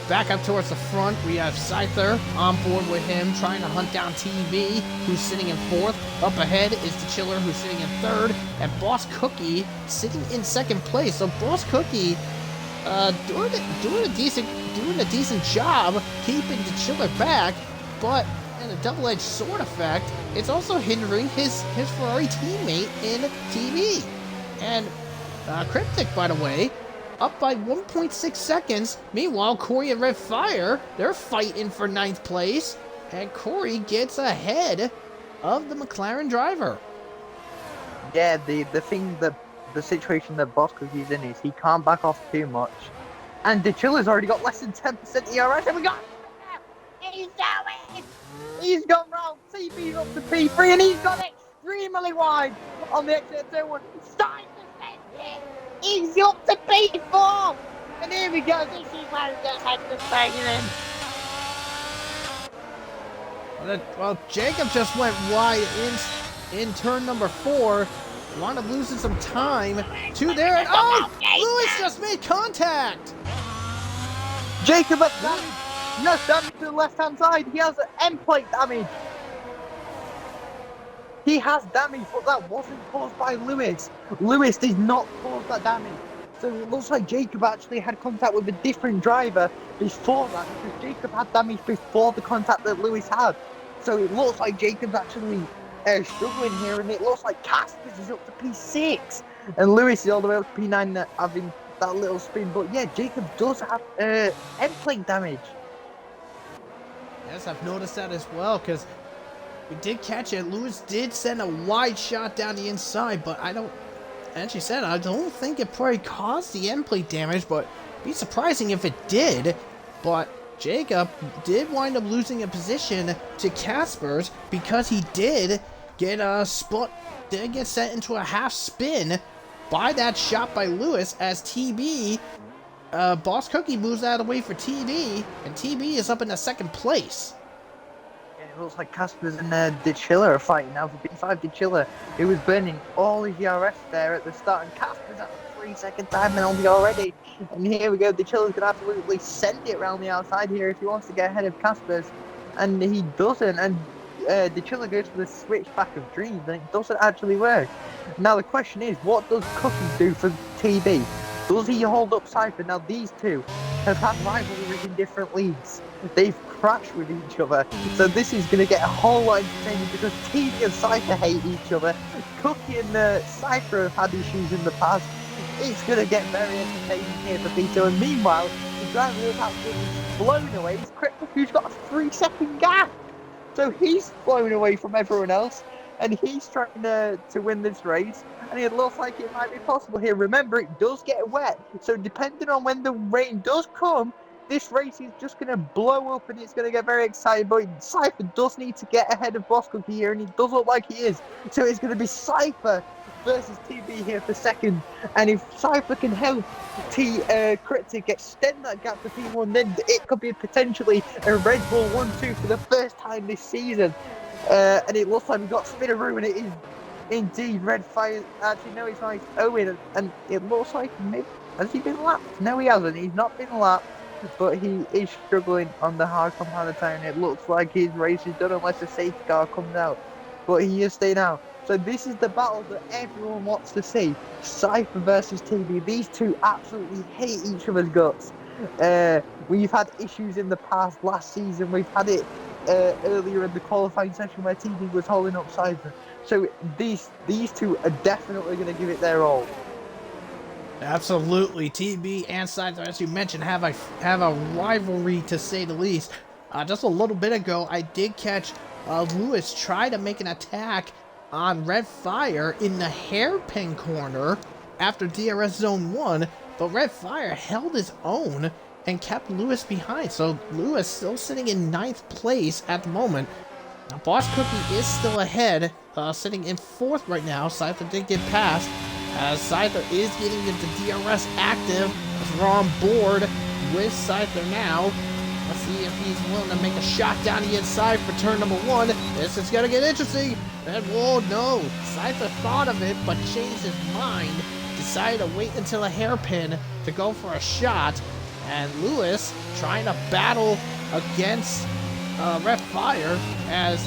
back up towards the front, we have Scyther on board with him, trying to hunt down TV, who's sitting in 4th. Up ahead is the Chiller, who's sitting in 3rd, and Boss Cookie sitting in 2nd place. So Boss Cookie doing a decent job keeping the Chiller back, but in a double-edged sword effect, it's also hindering his Ferrari teammate in TV. And Cryptic, by the way, up by 1.6 seconds. Meanwhile, Corey and Red Fire, they're fighting for 9th place, and Corey gets ahead of the McLaren driver. Yeah, the situation that Boss Cookie's in is he can't back off too much. And the Chiller's already got less than 10% ERS, and we got he's going! He's gone wrong! CB's up to P3, and he's gone extremely wide on the exit 2-1. Starting to spend it! He's up to P4! And here we go, this is where he gets head to Spain in. Well, Jacob just went wide in turn number 4. Wound up losing some time to there, and oh! Lewis just made contact! Jacob has damage! Yes, damage to the left-hand side. He has end plate damage. He has damage, but that wasn't caused by Lewis. Lewis did not cause that damage. So it looks like Jacob actually had contact with a different driver before that, because Jacob had damage before the contact that Lewis had. So it looks like Jacob's actually struggling here, and it looks like Caspers is up to P6, and Lewis is all the way up to P9 having that little spin. But yeah, Jacob does have end plate damage. Yes, I've noticed that as well, because we did catch it. Lewis did send a wide shot down the inside, but I don't think it probably caused the end plate damage, but it'd be surprising if it did. But Jacob did wind up losing a position to Caspers because he did get sent into a half spin by that shot by Lewis, as TB, Boss Cookie moves out of the way for TB, and TB is up in the 2nd place. It looks like Caspers and the Chiller are fighting now for B5. The Chiller, who was burning all his ERS there at the start, and Caspers has a 3-second time penalty already. And here we go, the Chiller's going to absolutely send it around the outside here if he wants to get ahead of Caspers. And he doesn't, and the Chiller goes for the switchback of dreams, and it doesn't actually work. Now the question is, what does Cookie do for TB? Does he hold up Cypher? Now these two have had rivalries in different leagues. They've crashed with each other, so this is going to get a whole lot entertaining because TB and Cypher hate each other. Cookie and Cypher have had issues in the past. It's going to get very entertaining here for Vito. And meanwhile, the driver who's absolutely blown away is Cryptic, who's got a 3-second gap. So he's blown away from everyone else, and he's trying to win this race. And it looks like it might be possible here. Remember, it does get wet, so depending on when the rain does come, this race is just going to blow up and it's going to get very exciting. But Cypher does need to get ahead of Boss Cookie here, and he does look like he is. So it's going to be Cypher versus TB here for 2nd. And if Cypher can help Cryptic extend that gap to P1, then it could be potentially a Red Bull 1-2 for the first time this season. And it looks like we've got Spinaroo, and it is indeed Red Fire. Actually, no, it's not. It's Owen, and it looks like maybe has he been lapped? No, he hasn't. He's not been lapped, but he is struggling on the hard compound tire, and it looks like his race is done unless a safety car comes out. But he is staying out. So this is the battle that everyone wants to see: Cypher versus TB. These two absolutely hate each other's guts. We've had issues in the past. Last season, we've had it earlier in the qualifying session where TB was holding up Cypher. So these two are definitely going to give it their all. Absolutely, TB and Cypher, as you mentioned, have a rivalry to say the least. Just a little bit ago, I did catch Lewis try to make an attack on Red Fire in the hairpin corner after DRS Zone 1, but Red Fire held his own and kept Lewis behind. So Lewis still sitting in 9th place at the moment. Now Boss Cookie is still ahead, sitting in 4th right now. Scyther did get past, as Scyther is getting into DRS active, as we're on board with Scyther now. Let's see if he's willing to make a shot down the inside for turn number 1. This is going to get interesting. And whoa, no. Scyther thought of it, but changed his mind. Decided to wait until a hairpin to go for a shot. And Lewis trying to battle against Red Fire as,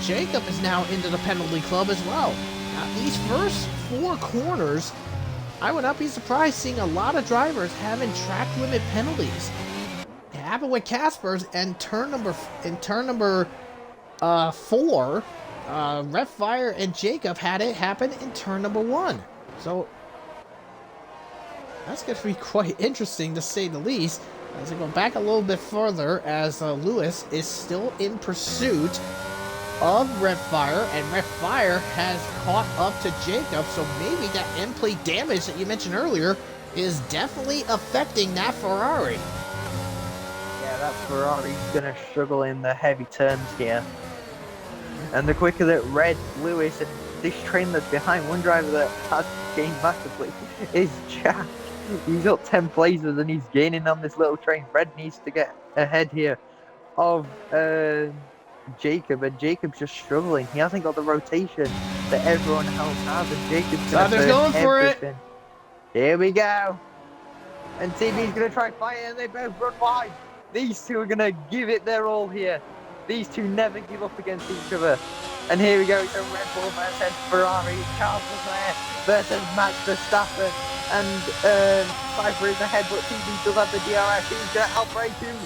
Jacob is now into the penalty club as well. Now, these first 4 corners, I would not be surprised seeing a lot of drivers having track limit penalties. It happened with Casper's, and turn number 4, Red Fire and Jacob had it happen in turn number 1. So that's going to be quite interesting to say the least. As I go back a little bit further, as Lewis is still in pursuit of Red Fire, and Red Fire has caught up to Jacob, so maybe that end plate damage that you mentioned earlier is definitely affecting that Ferrari. Yeah, that Ferrari's going to struggle in the heavy turns here. And the quicker that Red, Lewis, and this train that's behind, one driver that has gained massively is Jack. He's up 10 places and he's gaining on this little train. Red needs to get ahead here of Jacob, and Jacob's just struggling. He hasn't got the rotation that everyone else has, and Jacob's going for everything. Here we go. And TB's going to try and fight it, and they both run wide. These two are going to give it their all here. These two never give up against each other. And here we go, it's a Red Bull versus Ferrari. Charles Leclerc versus Max Verstappen. And Cypher is ahead, but TB does have the DRS. He's going to outbrake him.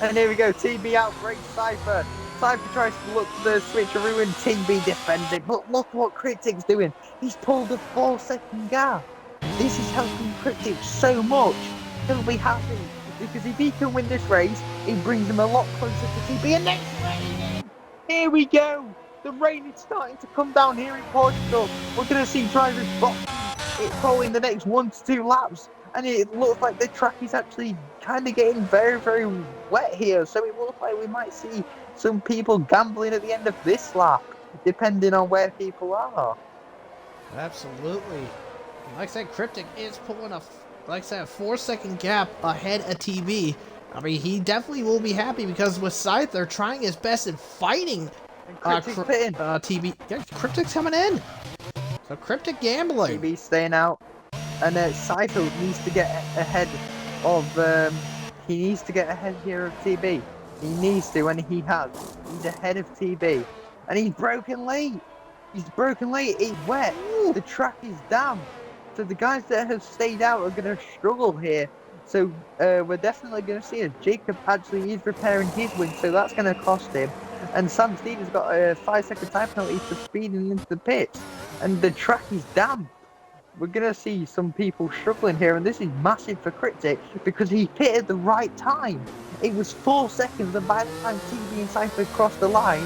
And here we go, TB outbrakes Cypher. Cypher tries to look for the switcheroo and TB defends it. But look what Cryptic's doing. He's pulled a 4-second gap. This is helping Cryptic so much. He'll be happy. Because if he can win this race, it brings him a lot closer to TB. And then it's raining! Here we go! The rain is starting to come down here in Portugal. We're going to see drivers boxing it following the next 1 to 2 laps. And it looks like the track is actually kind of getting very, very wet here. So it looks like we might see some people gambling at the end of this lap, depending on where people are. Absolutely. Like I said, Cryptic is pulling a 4-second gap ahead of TB. I mean, he definitely will be happy because with Scyther trying his best and fighting TB. Yeah, Cryptic's coming in. So Cryptic gambling. TB staying out. And Scyther needs to get ahead of, he needs to get ahead here of TB. He needs to, and he has. He's ahead of TB. And he's broken late. It's wet. Ooh. The track is damp. So the guys that have stayed out are going to struggle here. So we're definitely going to see it. Jacob actually is repairing his wing, so that's going to cost him. And Sam Steed has got a 5-second time penalty for speeding into the pits. And the track is damp. We're going to see some people struggling here, and this is massive for Cryptic because he pitted the right time. It was 4 seconds, and by the time TB and Cypher crossed the line,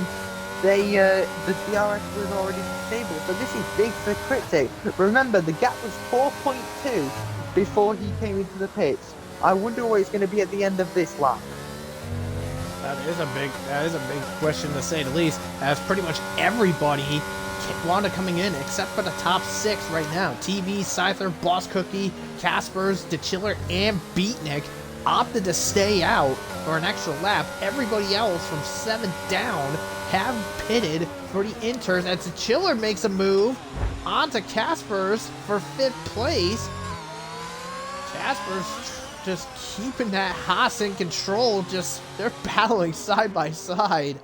the DRS was already disabled. So this is big for Cryptic. Question: the gap was 4.2 before he came into the pits. I wonder what it's going to be at the end of this lap. That is a big question to say the least, as pretty much everybody Wanda coming in except for the top 6 right now. TB, Scyther, Boss Cookie, Caspers, DeChiller, and Beatnik opted to stay out for an extra lap. Everybody else from 7th down have pitted for the inters, as DeChiller makes a move onto Caspers for 5th place. Caspers just keeping that Haas in control. They're battling side by side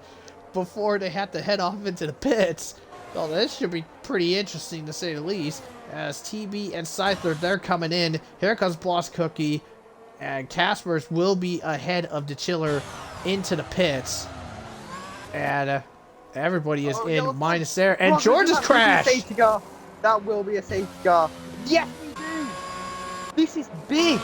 before they have to head off into the pits. So this should be pretty interesting to say the least. As TB and Scyther, they're coming in. Here comes Boss Cookie. And Caspers will be ahead of DeChiller into the pits. And everybody is in minus there. And George's crash! That will be a safety car. Yes, we do! This is big!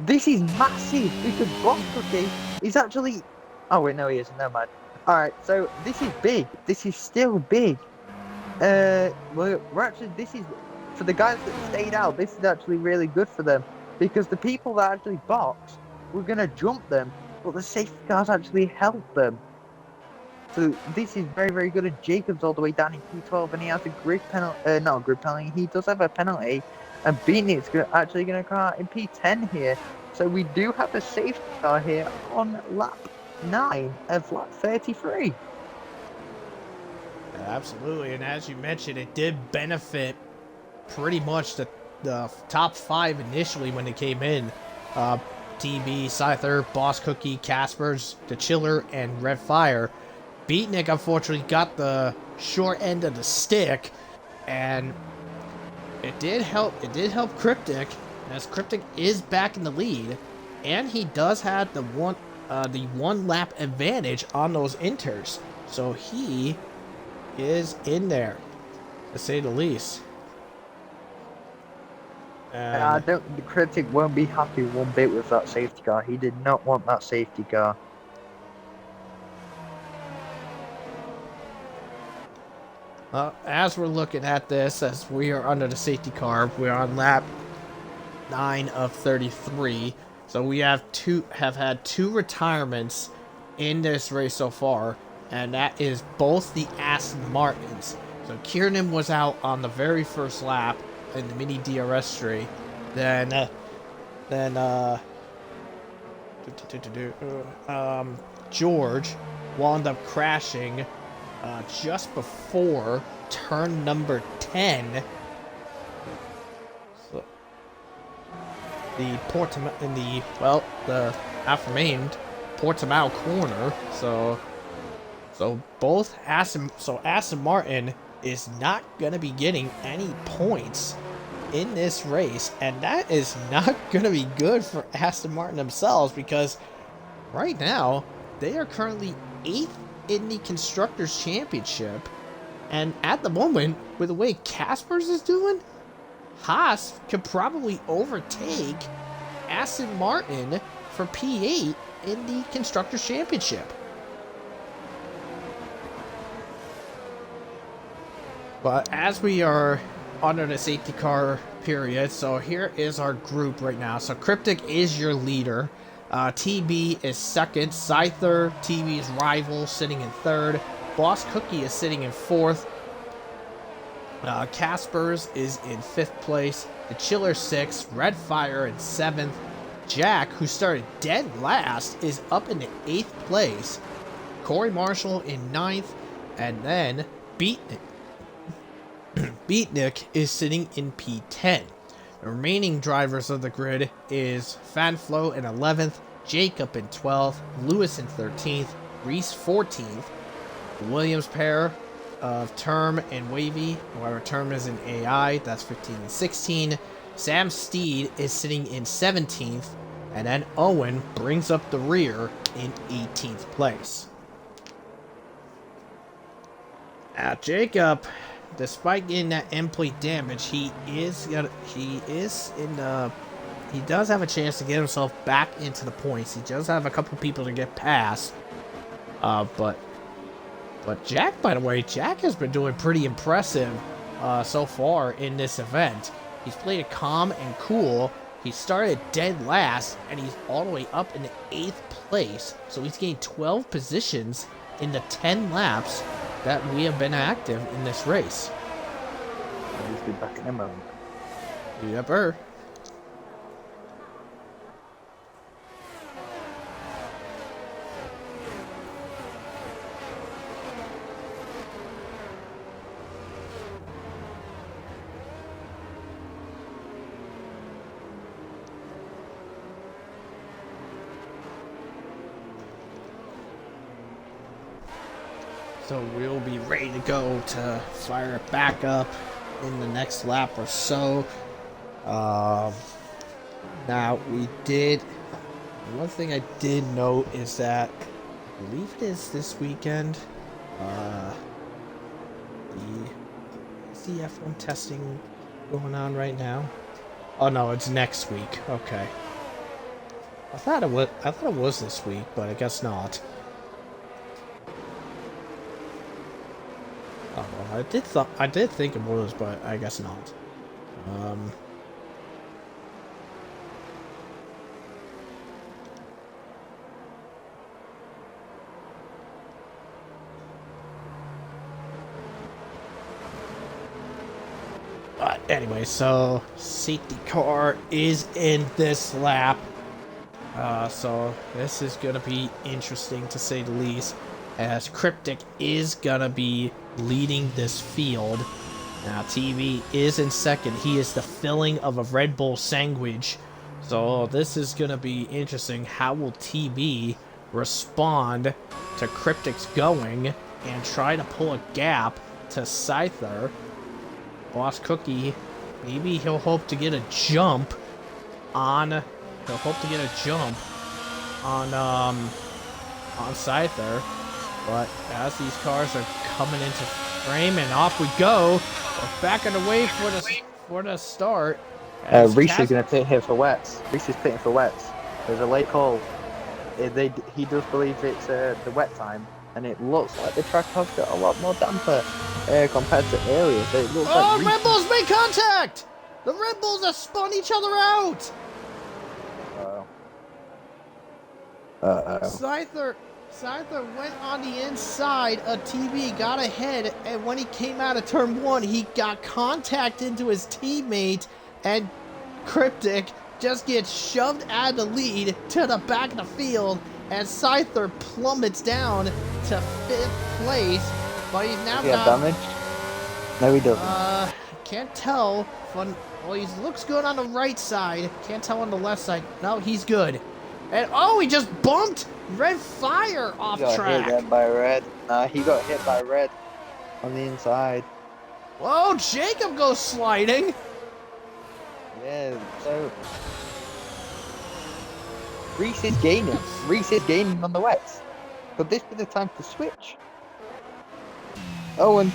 This is massive because Boss Cookie is actually... Oh wait, no he isn't. Never mind. Alright, so this is big. This is still big. We're actually... This is for the guys that stayed out, this is actually really good for them because the people that actually boxed were going to jump them, but the safety cars actually helped them. So this is very, very good. And Jacob's all the way down in P12, and he has a grid penalty. Not a grid penalty. He does have a penalty, and Beatnik's actually going to come out in P10 here. So we do have a safety car here on lap 9 of lap 33. Absolutely, and as you mentioned, it did benefit pretty much the top 5 initially when they came in. TB, Scyther, Boss Cookie, Caspers, The Chiller, and Red Fire. Beatnik unfortunately got the short end of the stick, and it did help Cryptic, as Cryptic is back in the lead, and he does have the one lap advantage on those inters, so he is in there, to say the least. And the Cryptic won't be happy one bit with that safety car. He did not want that safety car. As we're looking at this, as we are under the safety car, we're on lap 9 of 33. So we have had 2 retirements in this race so far, and that is both the Aston Martins. So Kiernan was out on the very first lap in the mini DRS tree. Then George wound up crashing just before turn number 10. So the the aforementioned Portimao corner. So Aston Martin is not gonna be getting any points in this race, and that is not gonna be good for Aston Martin themselves, because right now they are currently 8th in the Constructors' Championship, and at the moment, with the way Caspers is doing, Haas could probably overtake Aston Martin for P8 in the Constructors' Championship. But as we are under the safety car period, so here is our group right now. So Cryptic is your leader. TB is second. Scyther, TB's rival, sitting in third. Boss Cookie is sitting in fourth. Caspers is in 5th place. The Chiller 6th. Red Fire in 7th. Jack, who started dead last, is up in the 8th place. Corey Marshall in 9th. And then Beatnik is sitting in P10. The remaining drivers of the grid is Fanflo in 11th, Jacob in 12th, Lewis in 13th, Reese 14th, the Williams pair of Term and Wavy, however Term is in AI, that's 15 and 16. Sam Steed is sitting in 17th, and then Owen brings up the rear in 18th place. Now Jacob, despite getting that end plate damage, he does have a chance to get himself back into the points. He does have a couple people to get past. But Jack, by the way, Jack has been doing pretty impressive so far in this event. He's played it calm and cool. He started dead last, and he's all the way up in the 8th place. So he's gained 12 positions in the 10 laps that we have been active in this race. He's be back in a moment. Yepper. So we'll be ready to go to fire it back up in the next lap or so. Now one thing I did note is that I believe it is this weekend. The F1 testing going on right now. Oh no, it's next week. Okay. I thought it was this week, but I guess not. Oh, well, I did think it was, but I guess not. Um, but anyway, so safety car is in this lap. So this is gonna be interesting to say the least, as Cryptic is gonna be leading this field. Now TV is in second. He is the filling of a Red Bull sandwich. So this is gonna be interesting. How will TB respond to Cryptic's going and try to pull a gap to Scyther? Boss Cookie, maybe he'll hope to get a jump on. He'll hope to get a jump on Scyther, but as these cars are coming into frame, and off we go. We're backing away for the start. Reese is going to pit here for wets. Reese is pitting for wets. There's a late call. He does believe it's the wet time, and it looks like the track has got a lot more damper compared to earlier. So it looks like Red Bulls made contact! The Red Bulls have spun each other out! Scyther went on the inside of TV, got ahead, and when he came out of turn 1, he got contact into his teammate, and Cryptic just gets shoved out of the lead to the back of the field, and Scyther plummets down to 5th place, but he's now got damage. No, he doesn't. Can't tell. Well, he looks good on the right side. Can't tell on the left side. No, he's good. And oh, he just bumped Red Fire off track. He got hit by Red. Nah, he got hit by Red on the inside. Whoa, Jacob goes sliding. Yeah, so Reese is gaining. Reese is gaining on the wets. Could this be the time to switch? Oh, and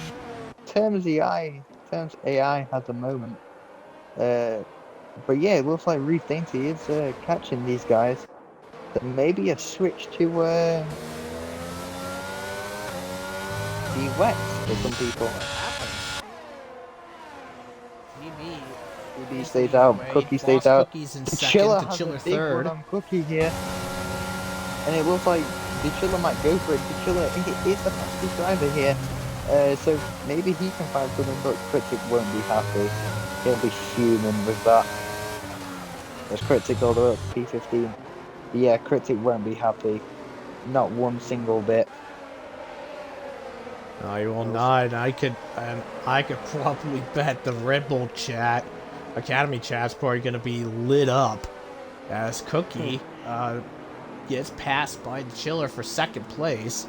terms AI has a moment. But yeah, it looks like Reese Dainty is catching these guys. So maybe a switch to the wets for some people. TB stays out, Cookie stays out. The Chiller has a big run on Cookie here. And it looks like the Chiller might go for it. The Chiller is the fastest driver here. So maybe he can find something, but Cryptic won't be happy. He'll be fuming with that. There's Cryptic all the way up to P15. Yeah, Cryptic won't be happy. Not one single bit. No, you will not. I could probably bet the Red Bull chat, Academy chat's probably going to be lit up as Cookie gets passed by the Chiller for 2nd place.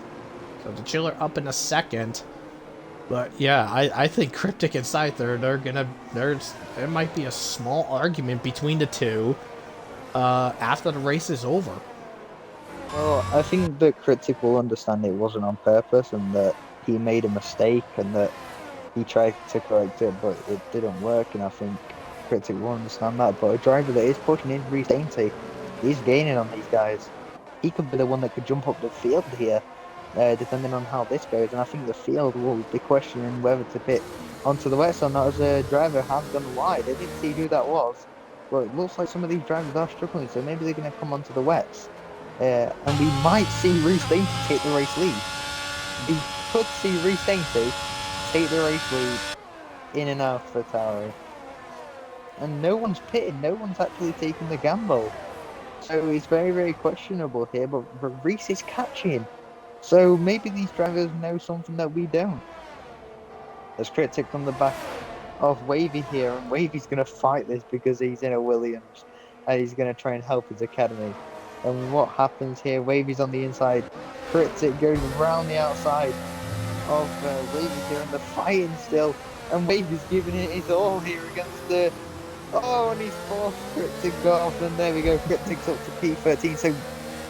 So the Chiller up in a 2nd. But yeah, I think Cryptic and Scyther, there might be a small argument between the two after the race is over. Well, I think that Cryptic will understand it wasn't on purpose and that he made a mistake and that he tried to correct it, but it didn't work. And I think Cryptic will understand that. But a driver that is pushing in Reese Dainty, he's gaining on these guys. He could be the one that could jump up the field here. Depending on how this goes, and I think the field will be questioning whether to pit onto the wets or not, as a driver has gone wide. I didn't see who that was, but it looks like some of these drivers are struggling, so maybe they're going to come onto the wets. And we might see Reese Dainty take the race lead. We could see Reese Dainty take the race lead in and out for Tauri. And no one's pitting, no one's actually taking the gamble. So it's very, very questionable here, but Reese is catching. So maybe these drivers know something that we don't. There's Cryptic on the back of Wavy here, and Wavy's going to fight this because he's in a Williams, and he's going to try and help his academy. And what happens here? Wavy's on the inside. Cryptic goes around the outside of Wavy here, and they're fighting still. And Wavy's giving it his all here against the... Oh, and he's forced Cryptic off, and there we go. Cryptic's up to P13, so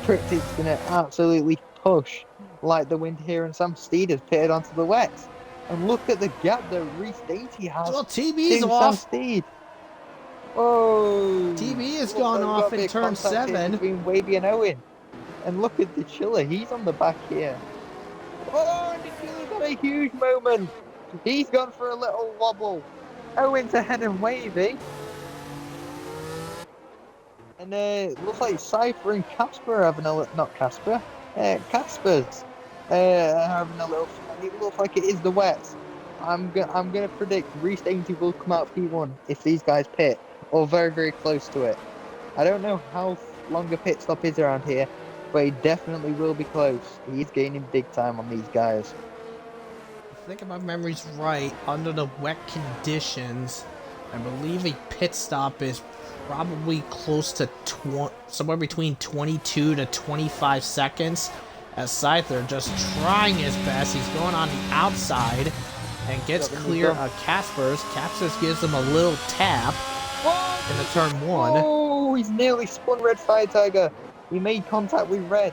Cryptic's going to absolutely push like the wind here, and Sam Steed has pitted onto the wets. And look at the gap that Reese Dainty has. Well, TB's to off. Sam Steed. Oh, TB has gone off in turn 7 between Wavy and Owen. And look at the Chiller, he's on the back here. Oh, and the Chiller's got a huge moment. He's gone for a little wobble. Owen's ahead of Wavy. And looks like Cypher and Casper are having a not Casper, Casper's having a little fight. It looks like it is the Wets. I'm gonna predict Reese Dainty will come out P1 if these guys pit, or very very close to it. I don't know how long a pit stop is around here, but he definitely will be close. He's gaining big time on these guys. I think if my memory's right, under the wet conditions, I believe a pit stop is probably close to somewhere between 22 to 25 seconds. As Scyther just trying his best, he's going on the outside and gets clear of Casper's. Casper's gives him a little tap in the turn 1. Oh, he's nearly spun Red Fire Tiger. He made contact with Red.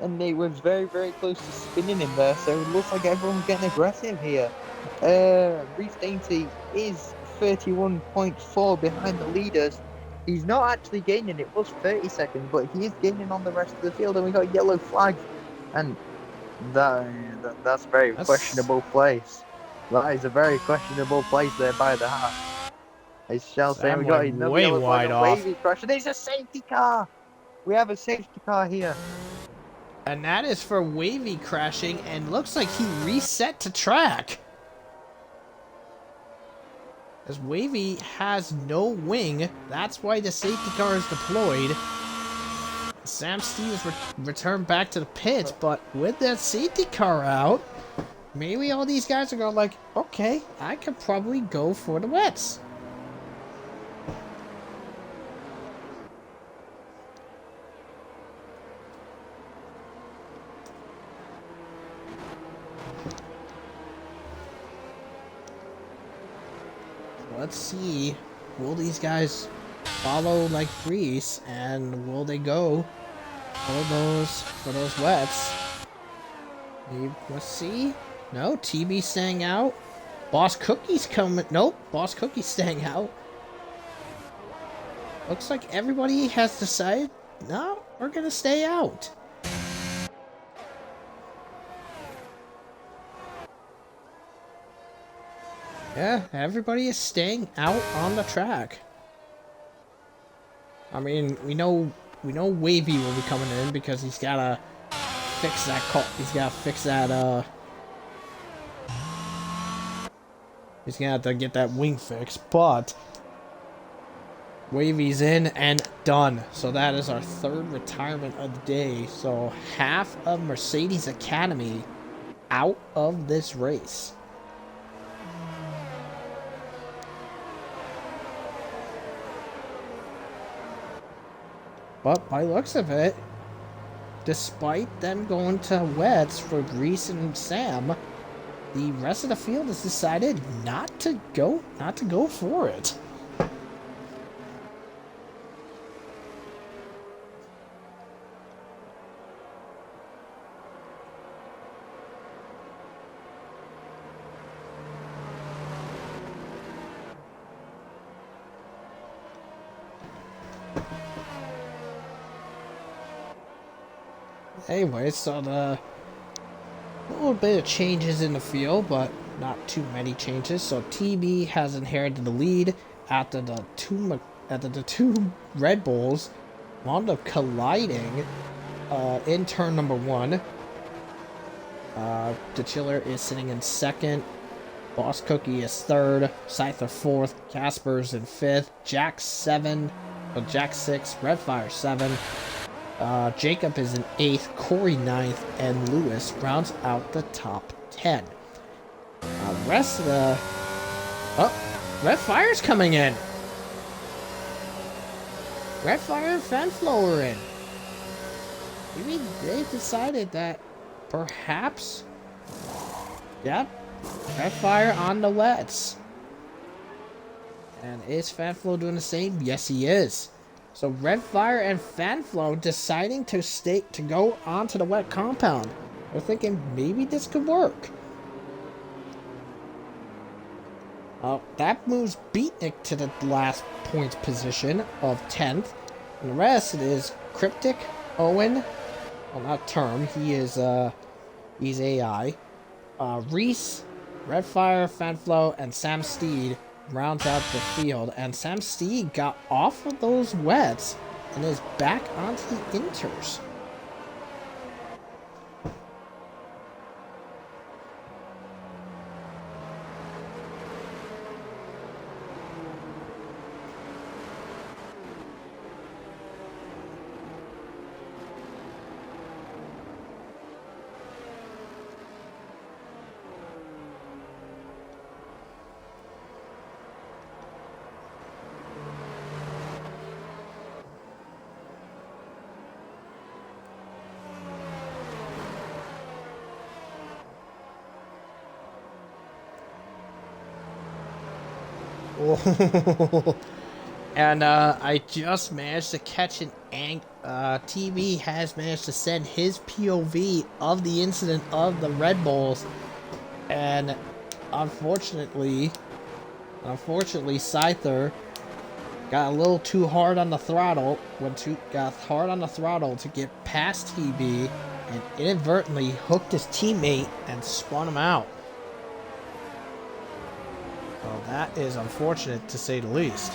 And they was very, very close to spinning him there, so it looks like everyone's getting aggressive here. Reese Dainty is 31.4 behind the leaders. He's not actually gaining, it was 30 seconds, but he is gaining on the rest of the field, and we got yellow flags. And that's very questionable place. That is a very questionable place there by the half. I shall say we got another way yellow wide flag off. Wavy crash, and there's a safety car! We have a safety car here. And that is for Wavy crashing, and looks like he reset to track. As Wavy has no wing, that's why the safety car is deployed. Sam Steve's returned back to the pits, but with that safety car out, maybe all these guys are going like, okay, I could probably go for the wets. Let's see, will these guys follow like Reese, and will they go for those wets? Let's see. No, TB staying out. Boss Cookie's coming. Nope, Boss Cookie's staying out. Looks like everybody has decided, no, we're gonna stay out. Yeah, everybody is staying out on the track. I mean, we know Wavy will be coming in because he's gotta fix that he's gotta fix that he's gonna have to get that wing fixed, but Wavy's in and done. So that is our third retirement of the day. So half of Mercedes Academy out of this race. But by looks of it, despite them going to wets for Reese and Sam, the rest of the field has decided not to go for it. Anyway, so a little bit of changes in the field, but not too many changes. So TB has inherited the lead after the two Red Bulls wound up colliding in turn number 1. The Chiller is sitting in 2nd. Boss Cookie is 3rd. Scyther 4th. Casper's in 5th. Jack 7. Jack 6. Redfire 7. Jacob is in 8th, Corey 9th, and Lewis rounds out the top 10. Rest of the... Oh, Red Fire's coming in. Red Fire and Fanflow are in. Maybe they decided that perhaps... Yep, Red Fire on the wets. And is Fanflow doing the same? Yes, he is. So Red Fire and Fanflow deciding to go onto the wet compound. We're thinking maybe this could work. That moves Beatnik to the last points position of 10th. And the rest it is Cryptic, Owen, well not Term, he's AI. Reese, Red Fire, Fanflow, and Sam Steed rounds out the field, and Sam Steed got off of those wets and is back onto the inters. And I just managed to catch an TV has managed to send his POV of the incident of the Red Bulls, and unfortunately Scyther got a little too hard on the throttle, got hard on the throttle to get past TB, and inadvertently hooked his teammate and spun him out. Well, that is unfortunate to say the least.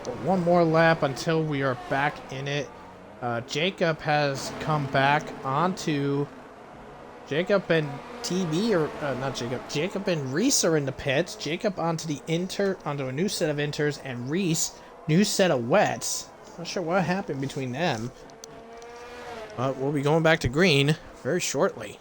But one more lap until we are back in it. Jacob has come back onto... Jacob and TB, or not Jacob. Jacob and Reese are in the pits. Jacob onto a new set of inters, and Reese, new set of wets. Not sure what happened between them. But we'll be going back to green very shortly.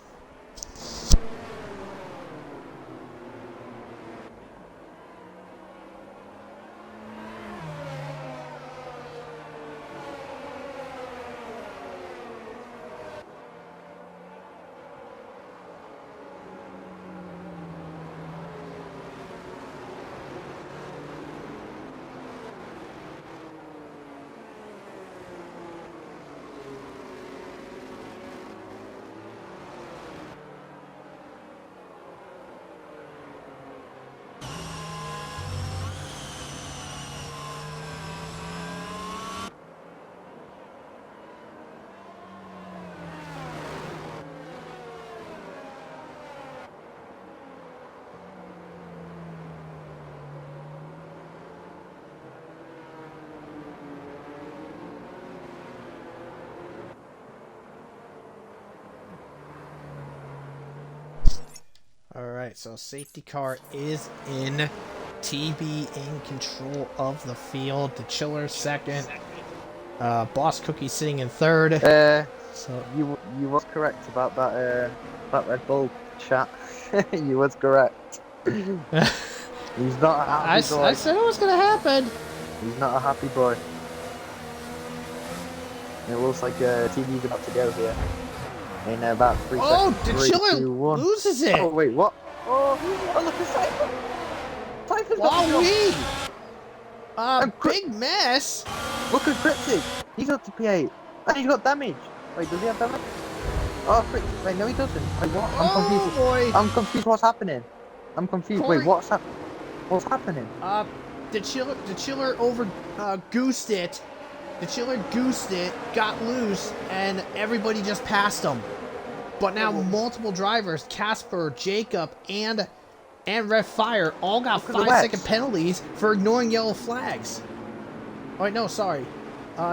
Alright, so safety car is in. TB in control of the field. The Chiller second. Boss Cookie sitting in third. So you was correct about that Red Bull chat. You was correct. He's not a happy boy. I said it was gonna happen. He's not a happy boy. It looks like TV's about to go here. In about 3 seconds. Oh, the 3, Chiller 2, 1. loses it. Oh wait, what? Oh look at Cypher. Cypher's got the Big mess. Look at Cryptic. He's up to P8. And he's got damage. Wait, does he have damage? Oh, frick. Wait, no he doesn't. Wait, what? I'm confused. Boy. I'm confused what's happening. I'm confused. Corey. Wait, what's happening? The Chiller over goosed it. The Chiller goosed it, got loose, and everybody just passed him. But now multiple drivers, Casper, Jacob, and Red Fire, all got 5-second penalties for ignoring yellow flags. Oh, wait, no, sorry.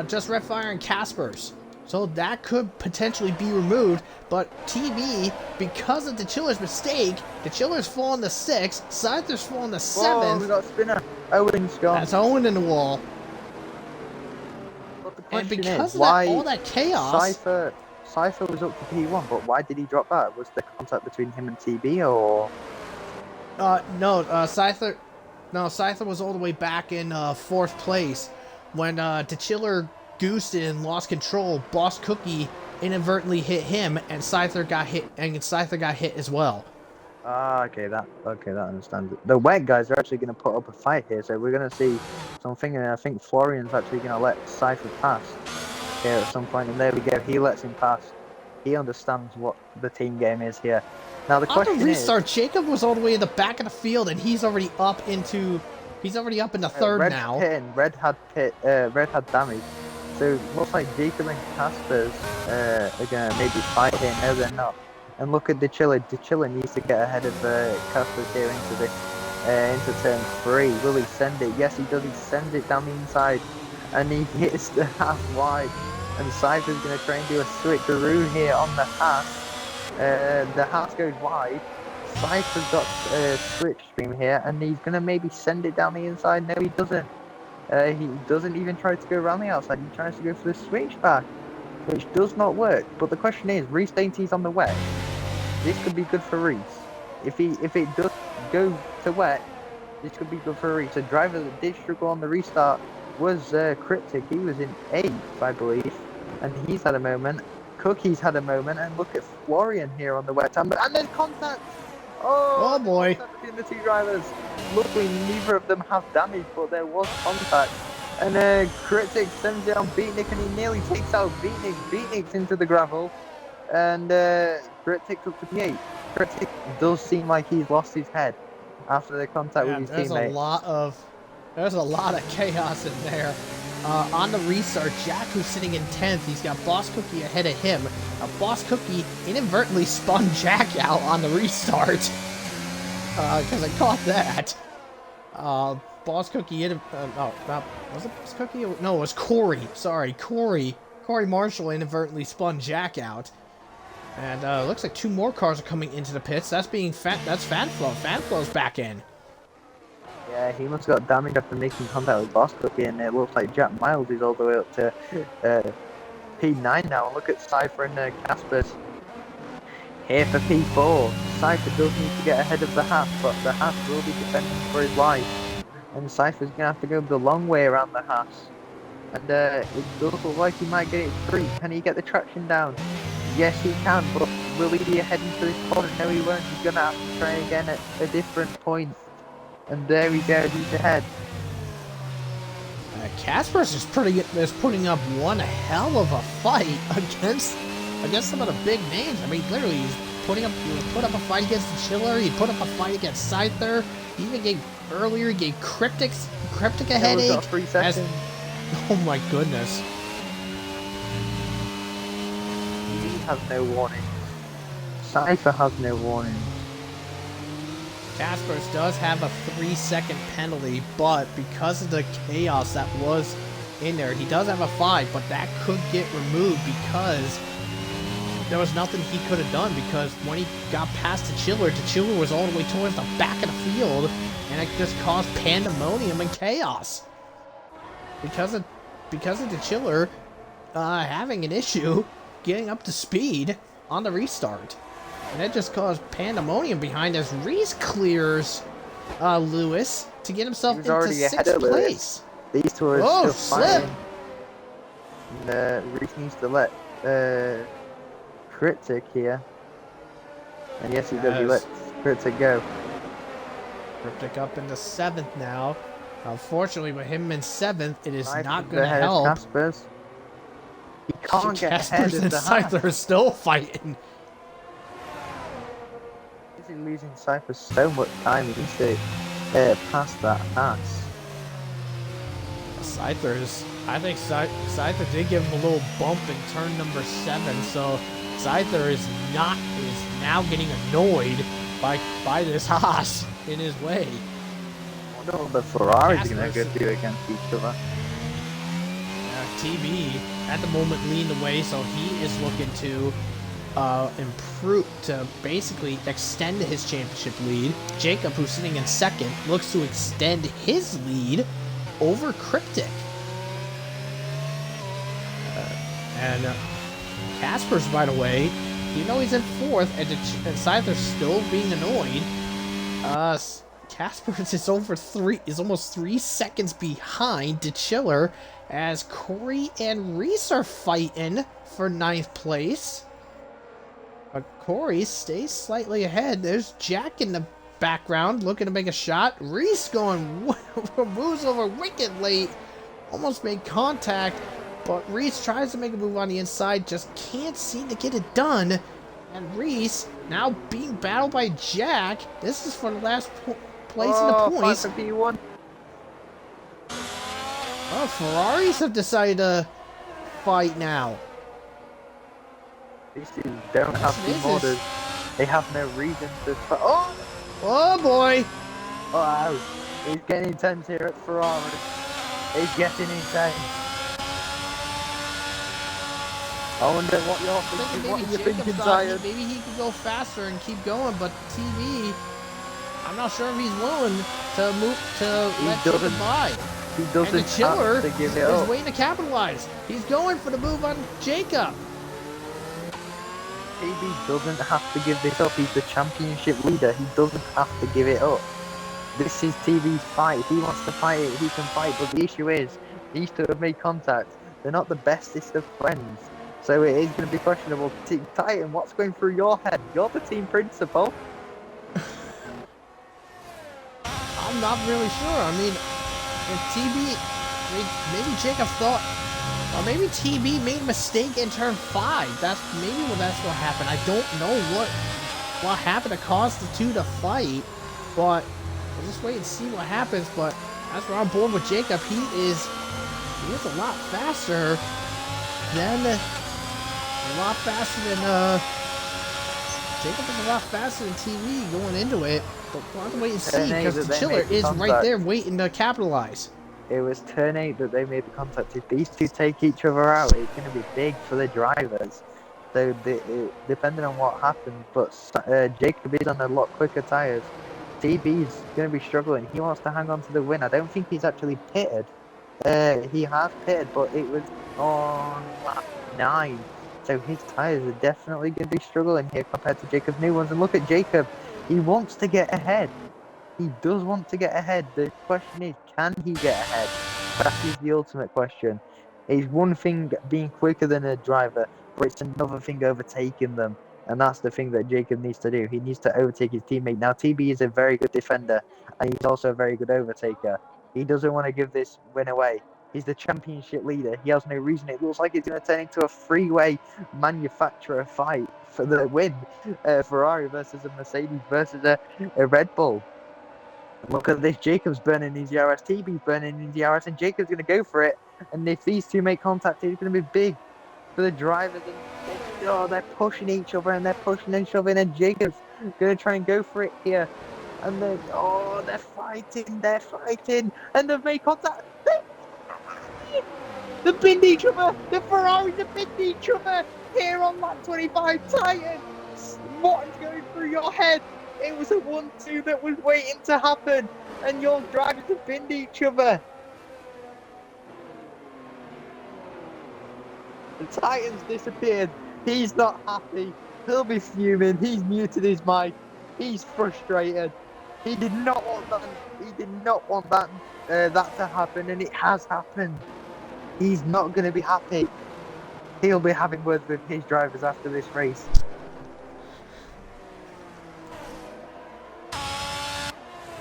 Just Red Fire and Casper's. So that could potentially be removed, but TB, because of the Chiller's mistake, the Chiller's fallen to 6th, Scyther's fallen to 7th. Oh, we got Spinner. Owen's gone. That's Owen in the wall. And because of that, all that chaos... Cypher was up to P1, but why did he drop that? Was there contact between him and TB, or...? No, Scyther was all the way back in 4th place. When the Chiller goosed it and lost control, Boss Cookie inadvertently hit him, and Scyther got hit as well. Okay, that understands it. The wet guys are actually going to put up a fight here, so we're going to see something, and I think Florian's actually going to let Cypher pass here at some point, and there we go, he lets him pass. He understands what the team game is here. Now the On the question is, restart, Jacob was all the way in the back of the field, and he's already up into third Red's now. pitting. Red had damage. So it looks like Jacob and Casper's are gonna maybe fight here. No, they're not. And look at DeChilla. DeChilla needs to get ahead of Casper's here into turn 3. Will he send it? Yes, he does. He sends it down the inside, and he hits the half wide. And Cypher's gonna try and do a switcheroo here on the half. The half goes wide. Cypher's got a switch stream here, and he's gonna maybe send it down the inside. No, he doesn't. He doesn't even try to go around the outside. He tries to go for the switchback, which does not work. But the question is, Reese Dainty's on the wet. This could be good for Reese. If it does go to wet, this could be good for Reese. A driver that did struggle on the restart was Cryptic. He was in 8th, I believe, and he's had a moment. Cookie's had a moment, and look at Florian here on the wet. And there's contact. Oh boy. Contact between the two drivers. Luckily, neither of them have damage, but there was contact. And Critic sends it on Beatnik, and he nearly takes out Beatnik. Beatnik's into the gravel, and Critic's up to P8. Critic does seem like he's lost his head after the contact with his teammate. There's a lot of chaos in there. On the restart, Jack, who's sitting in 10th, he's got Boss Cookie ahead of him. Now, Boss Cookie inadvertently spun Jack out on the restart. Because I caught that. Boss Cookie, was it Boss Cookie? No, it was Corey. Sorry, Corey Marshall inadvertently spun Jack out. And looks like 2 more cars are coming into the pits. That's Fanflow. Fanflow's back in. Yeah, he must have got damage after making contact with Boss Cookie, and it looks like Jack Miles is all the way up to P9 now. Look at Cypher and Casper's here for P4. Cypher does need to get ahead of the half, but the half will be defending for his life. And Cypher's going to have to go the long way around the half. And it does look like he might get it free. Can he get the traction down? Yes, he can, but will he be ahead into this corner? No, he won't. He's going to have to try again at a different point. And there we go, he's ahead. Casper's is putting up one hell of a fight against some of the big names. I mean, literally, he put up a fight against the Chiller. He put up a fight against Scyther. He even gave Cryptic a headache. 3 seconds. Oh my goodness. He has no warning. Cypher has no warning. Casper's does have a 3-second penalty, but because of the chaos that was in there, he does have a 5, but that could get removed because there was nothing he could have done, because when he got past the Chiller was all the way towards the back of the field, and it just caused pandemonium and chaos. Because of the Chiller having an issue getting up to speed on the restart. And that just caused pandemonium behind as Reese clears Lewis to get himself into 6th place. These two are still slip. fighting. And, Reese needs to let Cryptic here. And yes, he does. He lets Cryptic go. Cryptic up into 7th now. Unfortunately, with him in 7th, it is not going to ahead help. Of Casper's. He can't get ahead Casper's of and the Scyther are still fighting. He's losing Cypher so much time. He needs to pass that pass. I think Scyther did give him a little bump in turn number 7, so Scyther is now getting annoyed by this Haas in his way. I wonder what the Ferrari's going to go do against each other. TB at the moment leaned away, so he is looking to improve, to basically extend his championship lead. Jacob, who's sitting in 2nd, looks to extend his lead over Cryptic. And Casper's, by the way, even though he's in 4th, and Scyther's still being annoyed, Casper's is almost 3 seconds behind DeChiller, as Corey and Reese are fighting for 9th place. But Corey stays slightly ahead. There's Jack in the background looking to make a shot. Reese moves over wicked late. Almost made contact, but Reese tries to make a move on the inside. Just can't seem to get it done, And Reese now being battled by Jack. This is for the last place in the Oh, points. 5v1. Oh, Ferraris have decided to fight now. These two don't have This team is- orders. They have no reason to fight. Oh! Oh boy! Wow. It's getting intense here at Ferrari. It's getting intense. I wonder what you're thinking. What are you thinking, Zion? Maybe he could go faster and keep going, but TV, I'm not sure if he's willing to move to let Jacob doesn't- by. He And doesn't the Chiller have to give it is up. waiting to capitalize. He's going for the move on Jacob. TB doesn't have to give this up. He's the championship leader. He doesn't have to give it up. This is TV's fight. If he wants to fight it, he can fight. But the issue is, these two have made contact. They're not the bestest of friends. So it is going to be questionable. Titan, what's going through your head? You're the team principal. I'm not really sure. I mean, if TB, maybe Jacob thought, or maybe TB made a mistake in turn 5. That's what happened. I don't know what happened to cause the two to fight, but we'll just wait and see what happens. But as we're on board with Jacob, he is a lot faster than Jacob is a lot faster than TV going into it. But we'll have to wait and see because the Chiller is right there waiting to capitalize. It was turn 8 that they made the contact. If these two take each other out, it's going to be big for the drivers. So depending on what happens, but Jacob is on a lot quicker tyres. TB's going to be struggling. He wants to hang on to the win. I don't think he's actually pitted. He has pitted, but it was on lap 9. So his tyres are definitely going to be struggling here compared to Jacob's new ones. And look at Jacob. He wants to get ahead. He does want to get ahead. The question is, can he get ahead? That is the ultimate question. It's one thing being quicker than a driver, but it's another thing overtaking them. And that's the thing that Jacob needs to do. He needs to overtake his teammate. Now, TB is a very good defender, and he's also a very good overtaker. He doesn't want to give this win away. He's the championship leader. He has no reason. It looks like it's going to turn into a three-way manufacturer fight for the win. Ferrari versus a Mercedes versus a Red Bull. Look at this. Jacob's burning his ERS. TB's burning his ERS, and Jacob's going to go for it. And if these two make contact, it's going to be big for the drivers. And they're pushing each other, and they're pushing and shoving, and Jacob's going to try and go for it here. And they're fighting, and they've made contact. They've binned each other. The Ferraris have binned each other here on lap 25. Titan, what is going through your head? It was a 1-2 that was waiting to happen, and your drivers have binned each other. The Titan's disappeared. He's not happy. He'll be fuming. He's muted his mic. He's frustrated. He did not want that. He did not want that to happen, and it has happened. He's not going to be happy. He'll be having words with his drivers after this race.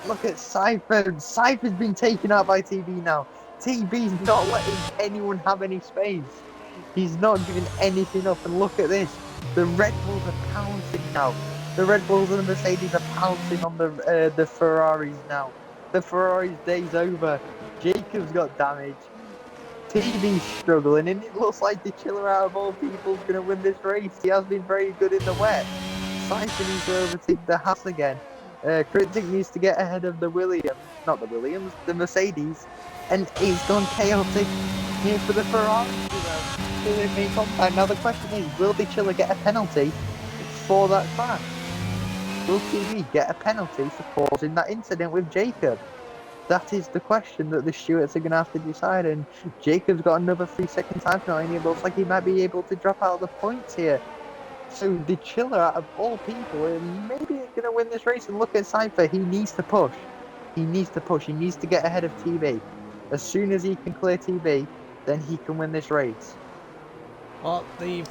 Look at Cypher. Cypher's been taken out by TB now. TB's not letting anyone have any space. He's not giving anything up. And look at this. The Red Bulls are pouncing now. The Red Bulls and the Mercedes are pouncing on the Ferraris now. The Ferrari's day's over. Jacob's got damage. TB's struggling, and it looks like the Chiller out of all people is going to win this race. He has been very good in the wet. Cypher needs to overtake the Haas again. Critic needs to get ahead of the the Mercedes, and it's gone chaotic here for the Ferrari. So they've made contact. Now the question is, will the Chiller get a penalty for that crash? Will TV get a penalty for causing that incident with Jacob? That is the question that the stewards are going to have to decide, and Jacob's got another 3-second time penalty, and it looks like he might be able to drop out of the points here. So the Chiller, out of all people, maybe is going to win this race. And look at Cypher. He needs to push. He needs to push. He needs to get ahead of TB. As soon as he can clear TB, then he can win this race. Well, the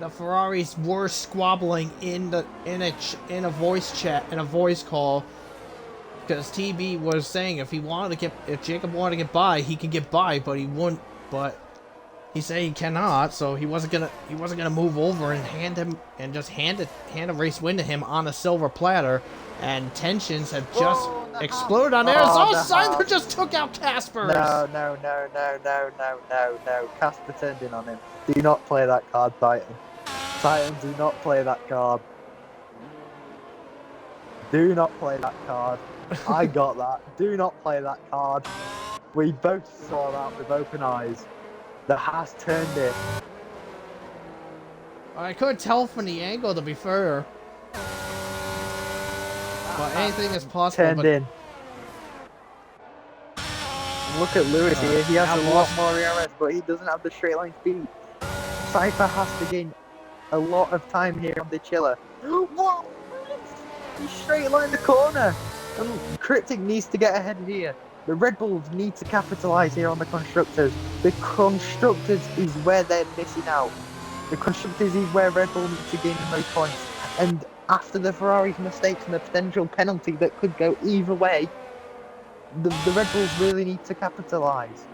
Ferraris were squabbling in a voice chat, in a voice call, because TB was saying if Jacob wanted to get by, he could get by, but he wouldn't. But he said he cannot, so he wasn't gonna move over and hand a race win to him on a silver platter, and tensions have just exploded on there. Oh, Seidler just took out Casper. No. Casper turned in on him. Do not play that card, Titan. Titan, do not play that card. Do not play that card. I got that. Do not play that card. We both saw that with open eyes. The Haas turned in. I couldn't tell from the angle, to be fair. But anything is possible. Turned in. Look at Lewis here. He has a lot more ERS, but he doesn't have the straight line speed. Cypher has to gain a lot of time here on the chiller. Whoa! He straight line the corner. And Cryptic needs to get ahead here. The Red Bulls need to capitalise here on the Constructors. The Constructors is where they're missing out. The Constructors is where Red Bull needs to gain the most points. And after the Ferrari's mistakes and the potential penalty that could go either way, the Red Bulls really need to capitalise.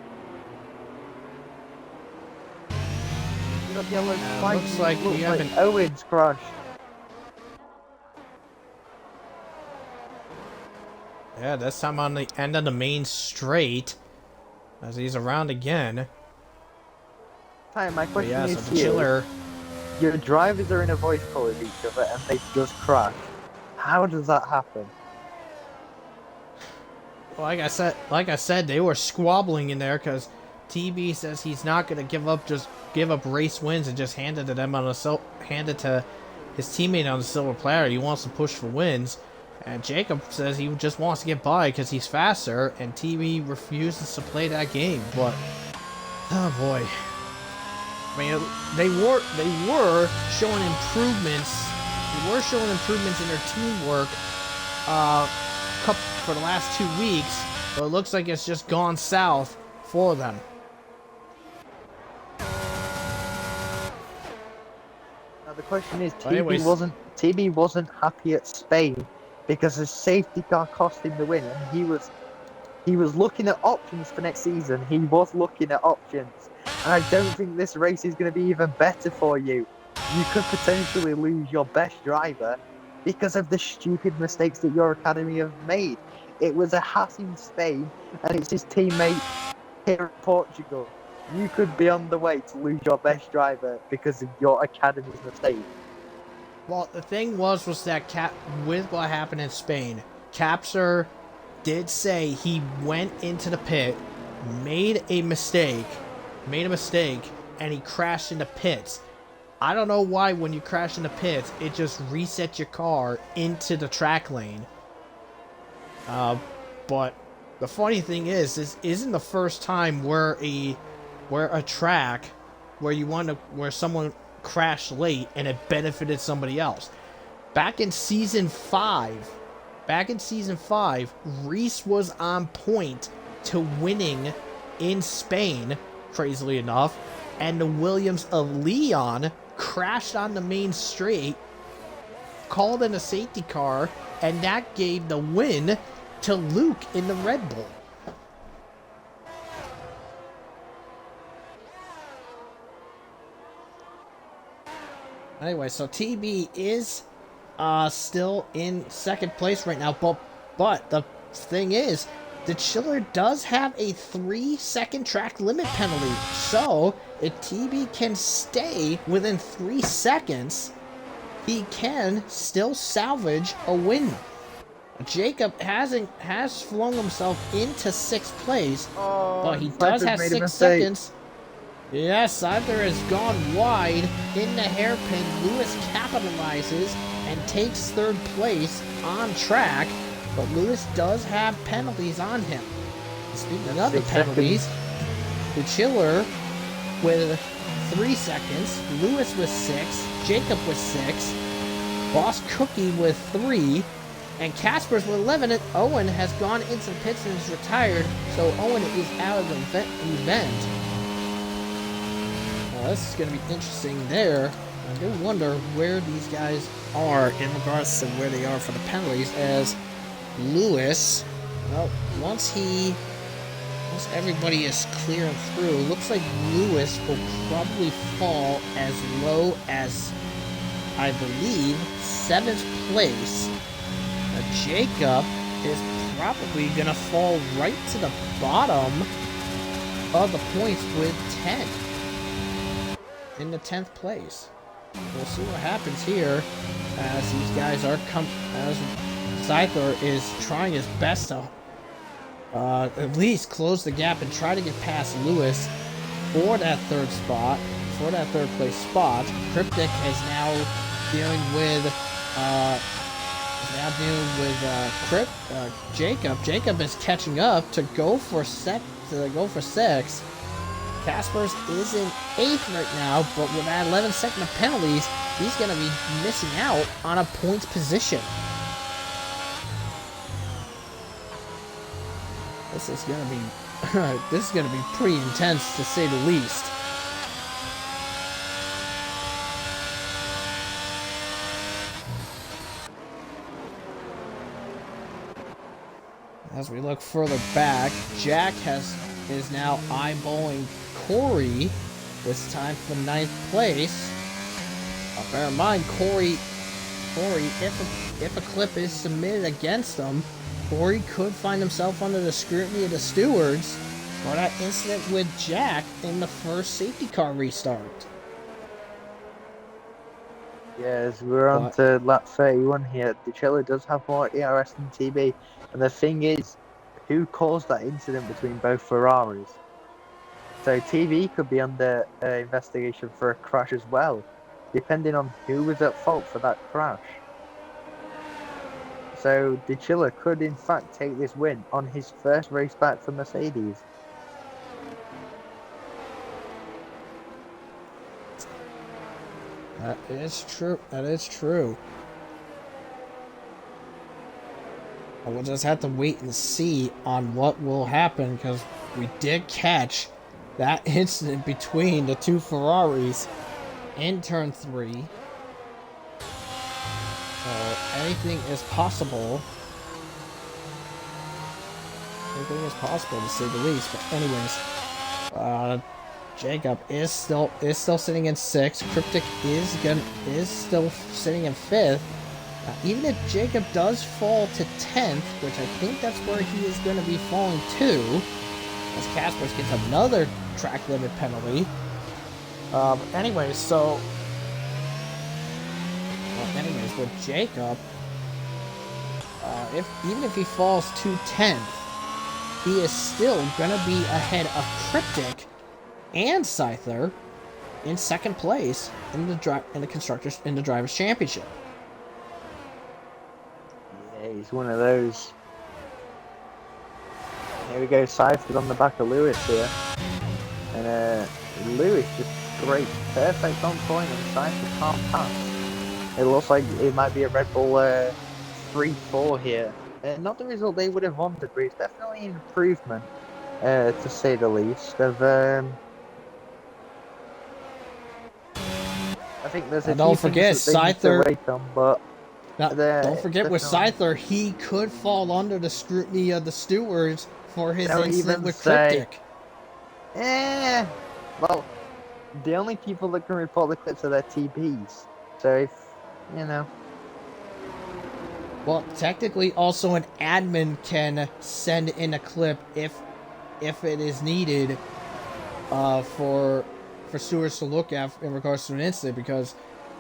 Yellow flag. Looks like we haven't. Owens crashed. Yeah, this time on the end of the main straight, as he's around again. My question Yeah, is so the chiller. Your drivers are in a voice call with each other and they just crash. How does that happen? Well, like I said, they were squabbling in there because TB says he's not gonna give up race wins and just hand it to them hand it to his teammate on the silver platter. He wants to push for wins, and Jacob says he just wants to get by because he's faster, and TB refuses to play that game. But oh boy, I mean, they were showing improvements. They were showing improvements in their teamwork for the last 2 weeks, but it looks like it's just gone south for them. Now the question is, TB wasn't happy at Spain because his safety car cost him the win, and he was looking at options for next season. He was looking at options, and I don't think this race is going to be even better for you. You could potentially lose your best driver because of the stupid mistakes that your academy have made. It was a Haas in Spain, and it's his teammate here in Portugal. You could be on the way to lose your best driver because of your academy's mistake. Well, the thing was that with what happened in Spain, Capser did say he went into the pit, made a mistake, and he crashed in the pits. I don't know why when you crash in the pits, it just resets your car into the track lane. But the funny thing is, this isn't the first time where a track where someone crashed late and it benefited somebody else. Back in season 5, Reese was on point to winning in Spain, crazily enough, and the Williams of Leon crashed on the main straight, called in a safety car, and that gave the win to Luke in the Red Bull. Anyway, so TB is still in second place right now, but the thing is, the chiller does have a 3-second track limit penalty. So if TB can stay within 3 seconds, he can still salvage a win. Jacob has flung himself into 6th place, but he does have 6 seconds. Yes, Seidler has gone wide in the hairpin. Lewis capitalizes and takes 3rd place on track, but Lewis does have penalties on him. Speaking of the penalties, the chiller with 3 seconds, Lewis with 6, Jacob with 6, Boss Cookie with 3, and Casper's with 11. And Owen has gone into the pits and is retired, so Owen is out of the event. This is going to be interesting there. I do wonder where these guys are in regards to where they are for the penalties, as Lewis, well, once he Once everybody is clearing through, looks like Lewis will probably fall as low as, I believe, 7th place. Jacob is probably going to fall right to the bottom of the points with 10. In the 10th place. We'll see what happens here as these guys are as Scyther is trying his best to at least close the gap and try to get past Lewis for that third place spot. Cryptic is now dealing with Jacob. Jacob is catching up to go for 6. Caspers is in 8th right now, but with that 11-second of penalties, he's going to be missing out on a points position. This is going to be pretty intense, to say the least. As we look further back, Jack is now eyeballing Corey, this time for 9th place. Bear in mind, Corey, if a clip is submitted against him, Corey could find himself under the scrutiny of the stewards for that incident with Jack in the first safety car restart. Yes, we're on to lap 31 here. DiCello does have more ERS than TB, and the thing is, who caused that incident between both Ferraris? So TV could be under investigation for a crash as well, depending on who was at fault for that crash. So DiCello could in fact take this win on his first race back for Mercedes. That is true. That is true. We'll just have to wait and see on what will happen, because we did catch that incident between the two Ferraris in turn 3. So anything is possible. Anything is possible, to say the least. But anyways, Jacob is still sitting in 6th. Cryptic is still sitting in 5th. Even if Jacob does fall to 10th, which I think that's where he is going to be falling to, as Caspers gets another track limit penalty. Anyways, with Jacob, even if he falls to 10th, he is still going to be ahead of Cryptic and Scyther in 2nd place in the Drivers' Championship. Yeah, he's one of those. Here we go, Scyther's on the back of Lewis here. And Lewis just great, perfect on point, and Scyther can't pass. It looks like it might be a Red Bull 3-4 here. Not the result they would have wanted, but it's definitely an improvement, to say the least. I think there's a don't forget, Scyther. But don't forget with Scyther, he could fall under the scrutiny of the stewards for his incident with Cryptic. Well, the only people that can report the clips are their TPs. So if Well, technically, also an admin can send in a clip if it is needed for stewards to look at in regards to an incident, because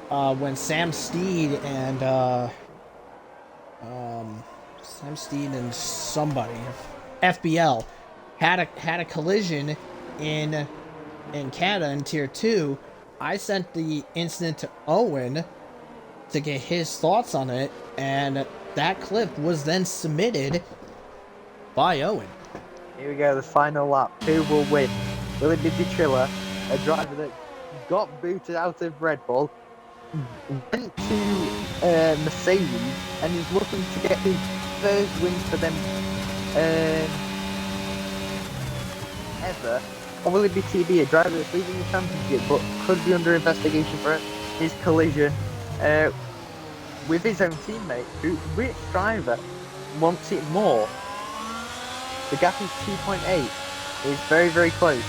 when Sam Steed and somebody, FBL, had a collision in Canada in Tier 2, I sent the incident to Owen to get his thoughts on it, and that clip was then submitted by Owen. Here we go, the final lap. Who will win? Will it be DiCello, a driver that got booted out of Red Bull, went to Mercedes, and is looking to get his first win for them ever? Or will it be TB, a driver that's leading the championship but could be under investigation for his collision with his own teammate? Which driver wants it more? The gap is 2.8. It's very, very close.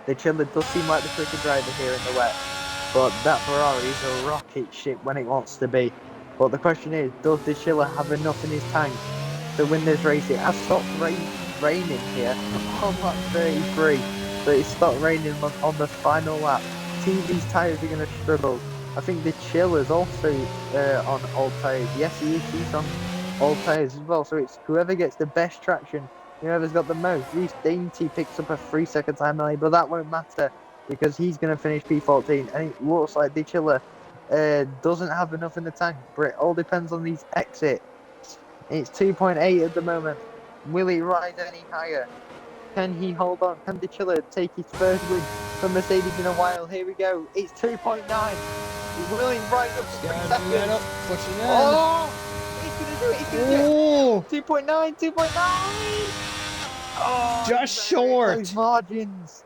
The Chiller does seem like the quicker driver here in the wet, but that Ferrari is a rocket ship when it wants to be. But the question is, does the Chiller have enough in his tank to win this race? It has stopped raining here on lap 33, so it stopped raining on the final lap. TV's tyres are going to struggle. I think the Chiller's also on old tyres. Yes, he is. He's on old tyres as well, so it's whoever gets the best traction, whoever's got the most. Reece Dainty picks up a 3-second time delay, but that won't matter because he's going to finish P14, and it looks like the Chiller doesn't have enough in the tank, but it all depends on these exits. It's 2.8 at the moment. Will it rise any higher? Can he hold on? Can the Chiller take his first win from Mercedes in a while? Here we go. It's 2.9. He's willing right up to 3 seconds. Pushing in. Oh! He's going to do it. He's going to do it. 2.9. 2.9. Oh, just short. Those margins.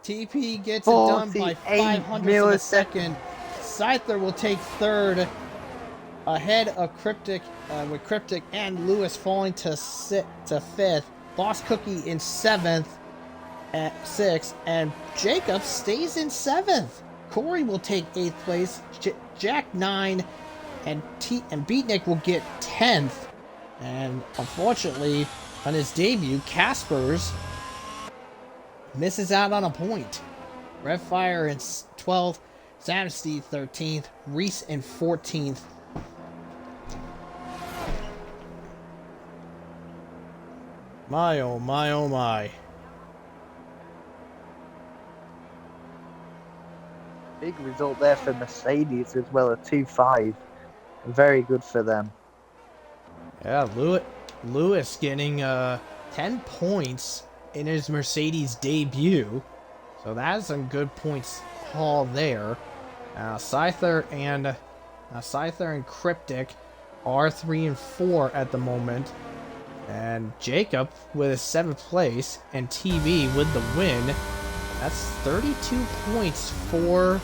TP gets it done by 500 of a second. Scyther will take third, ahead of Cryptic, with Cryptic and Lewis falling to fifth. Boss Cookie in seventh at 6th, and Jacob stays in 7th. Corey will take 8th place, Jack 9, and Beatnik will get 10th. And unfortunately, on his debut, Caspers misses out on a point. Redfire in 12th, Samsty 13th, Reese in 14th. My oh my oh my. Big result there for Mercedes as well, a 2.5. Very good for them. Yeah, Lewis getting 10 points in his Mercedes debut. So that's some good points haul there. Scyther and Cryptic are 3 and 4 at the moment. And Jacob with a 7th place and TV with the win. That's 32 points for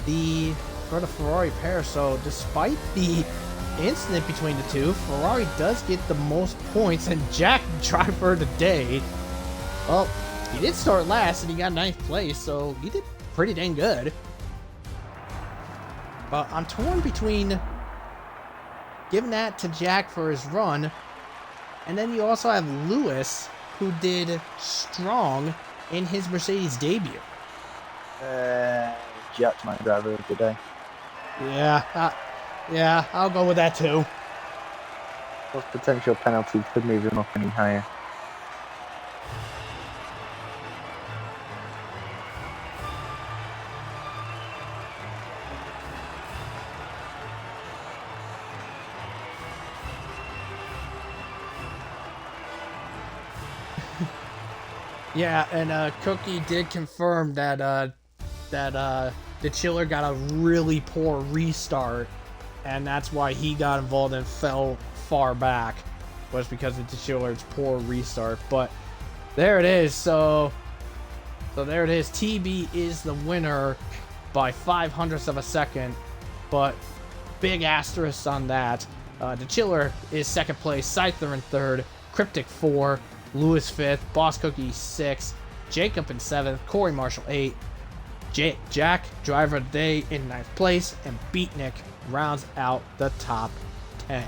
the Ferrari pair. So despite the incident between the two, Ferrari does get the most points, and Jack, driver of the day, well, he did start last and he got 9th place, so he did pretty dang good. But I'm torn between giving that to Jack for his run, and then you also have Lewis, who did strong in his Mercedes debut. Jack's my driver of the day. Yeah, I'll go with that too. Plus potential penalties could move him up any higher. Yeah, and Cookie did confirm that the Chiller got a really poor restart, and that's why he got involved and fell far back, was because of the Chiller's poor restart. But there it is. So there it is. TB is the winner by 0.05 of a second, but big asterisk on that. The Chiller is 2nd place, Scyther in 3rd, Cryptic 4. Lewis 5th, Boss Cookie 6th, Jacob in 7th, Corey Marshall 8th, Jack, driver of the day, in 9th place, and Beatnik rounds out the top 10.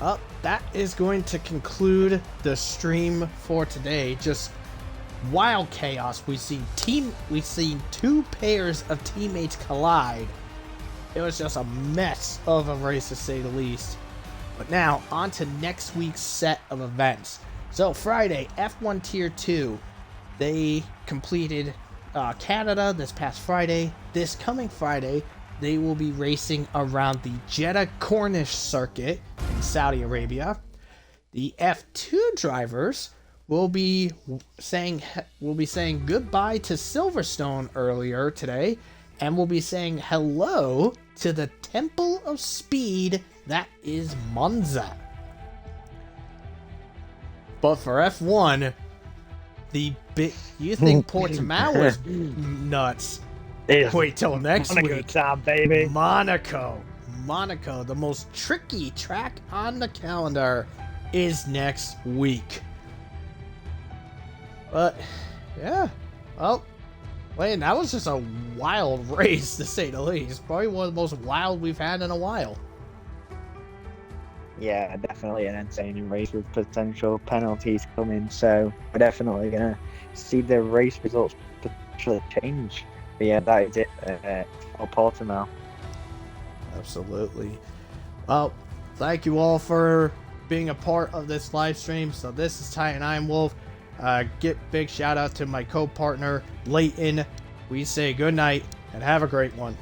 Well, that is going to conclude the stream for today. Just wild chaos. We've seen 2 pairs of teammates collide. It was just a mess of a race, to say the least. But now, on to next week's set of events. So, Friday, F1 Tier 2. They completed Canada this past Friday. This coming Friday, they will be racing around the Jeddah Corniche circuit in Saudi Arabia. The F2 drivers will be saying goodbye to Silverstone earlier today, and will be saying hello to the Temple of Speed that is Monza. But for F1, you think Portimao was nuts? Wait till next week. Time, baby. Monaco, the most tricky track on the calendar, is next week. But, yeah. Well, Layton, that was just a wild race, to say the least. Probably one of the most wild we've had in a while. Yeah, definitely an insane race with potential penalties coming. So we're definitely gonna see the race results potentially change. But yeah, that is it for Portimao. Absolutely. Well, thank you all for being a part of this live stream. So this is Titan Ironwolf. Get big shout out to my co-partner Layton. We say good night and have a great one.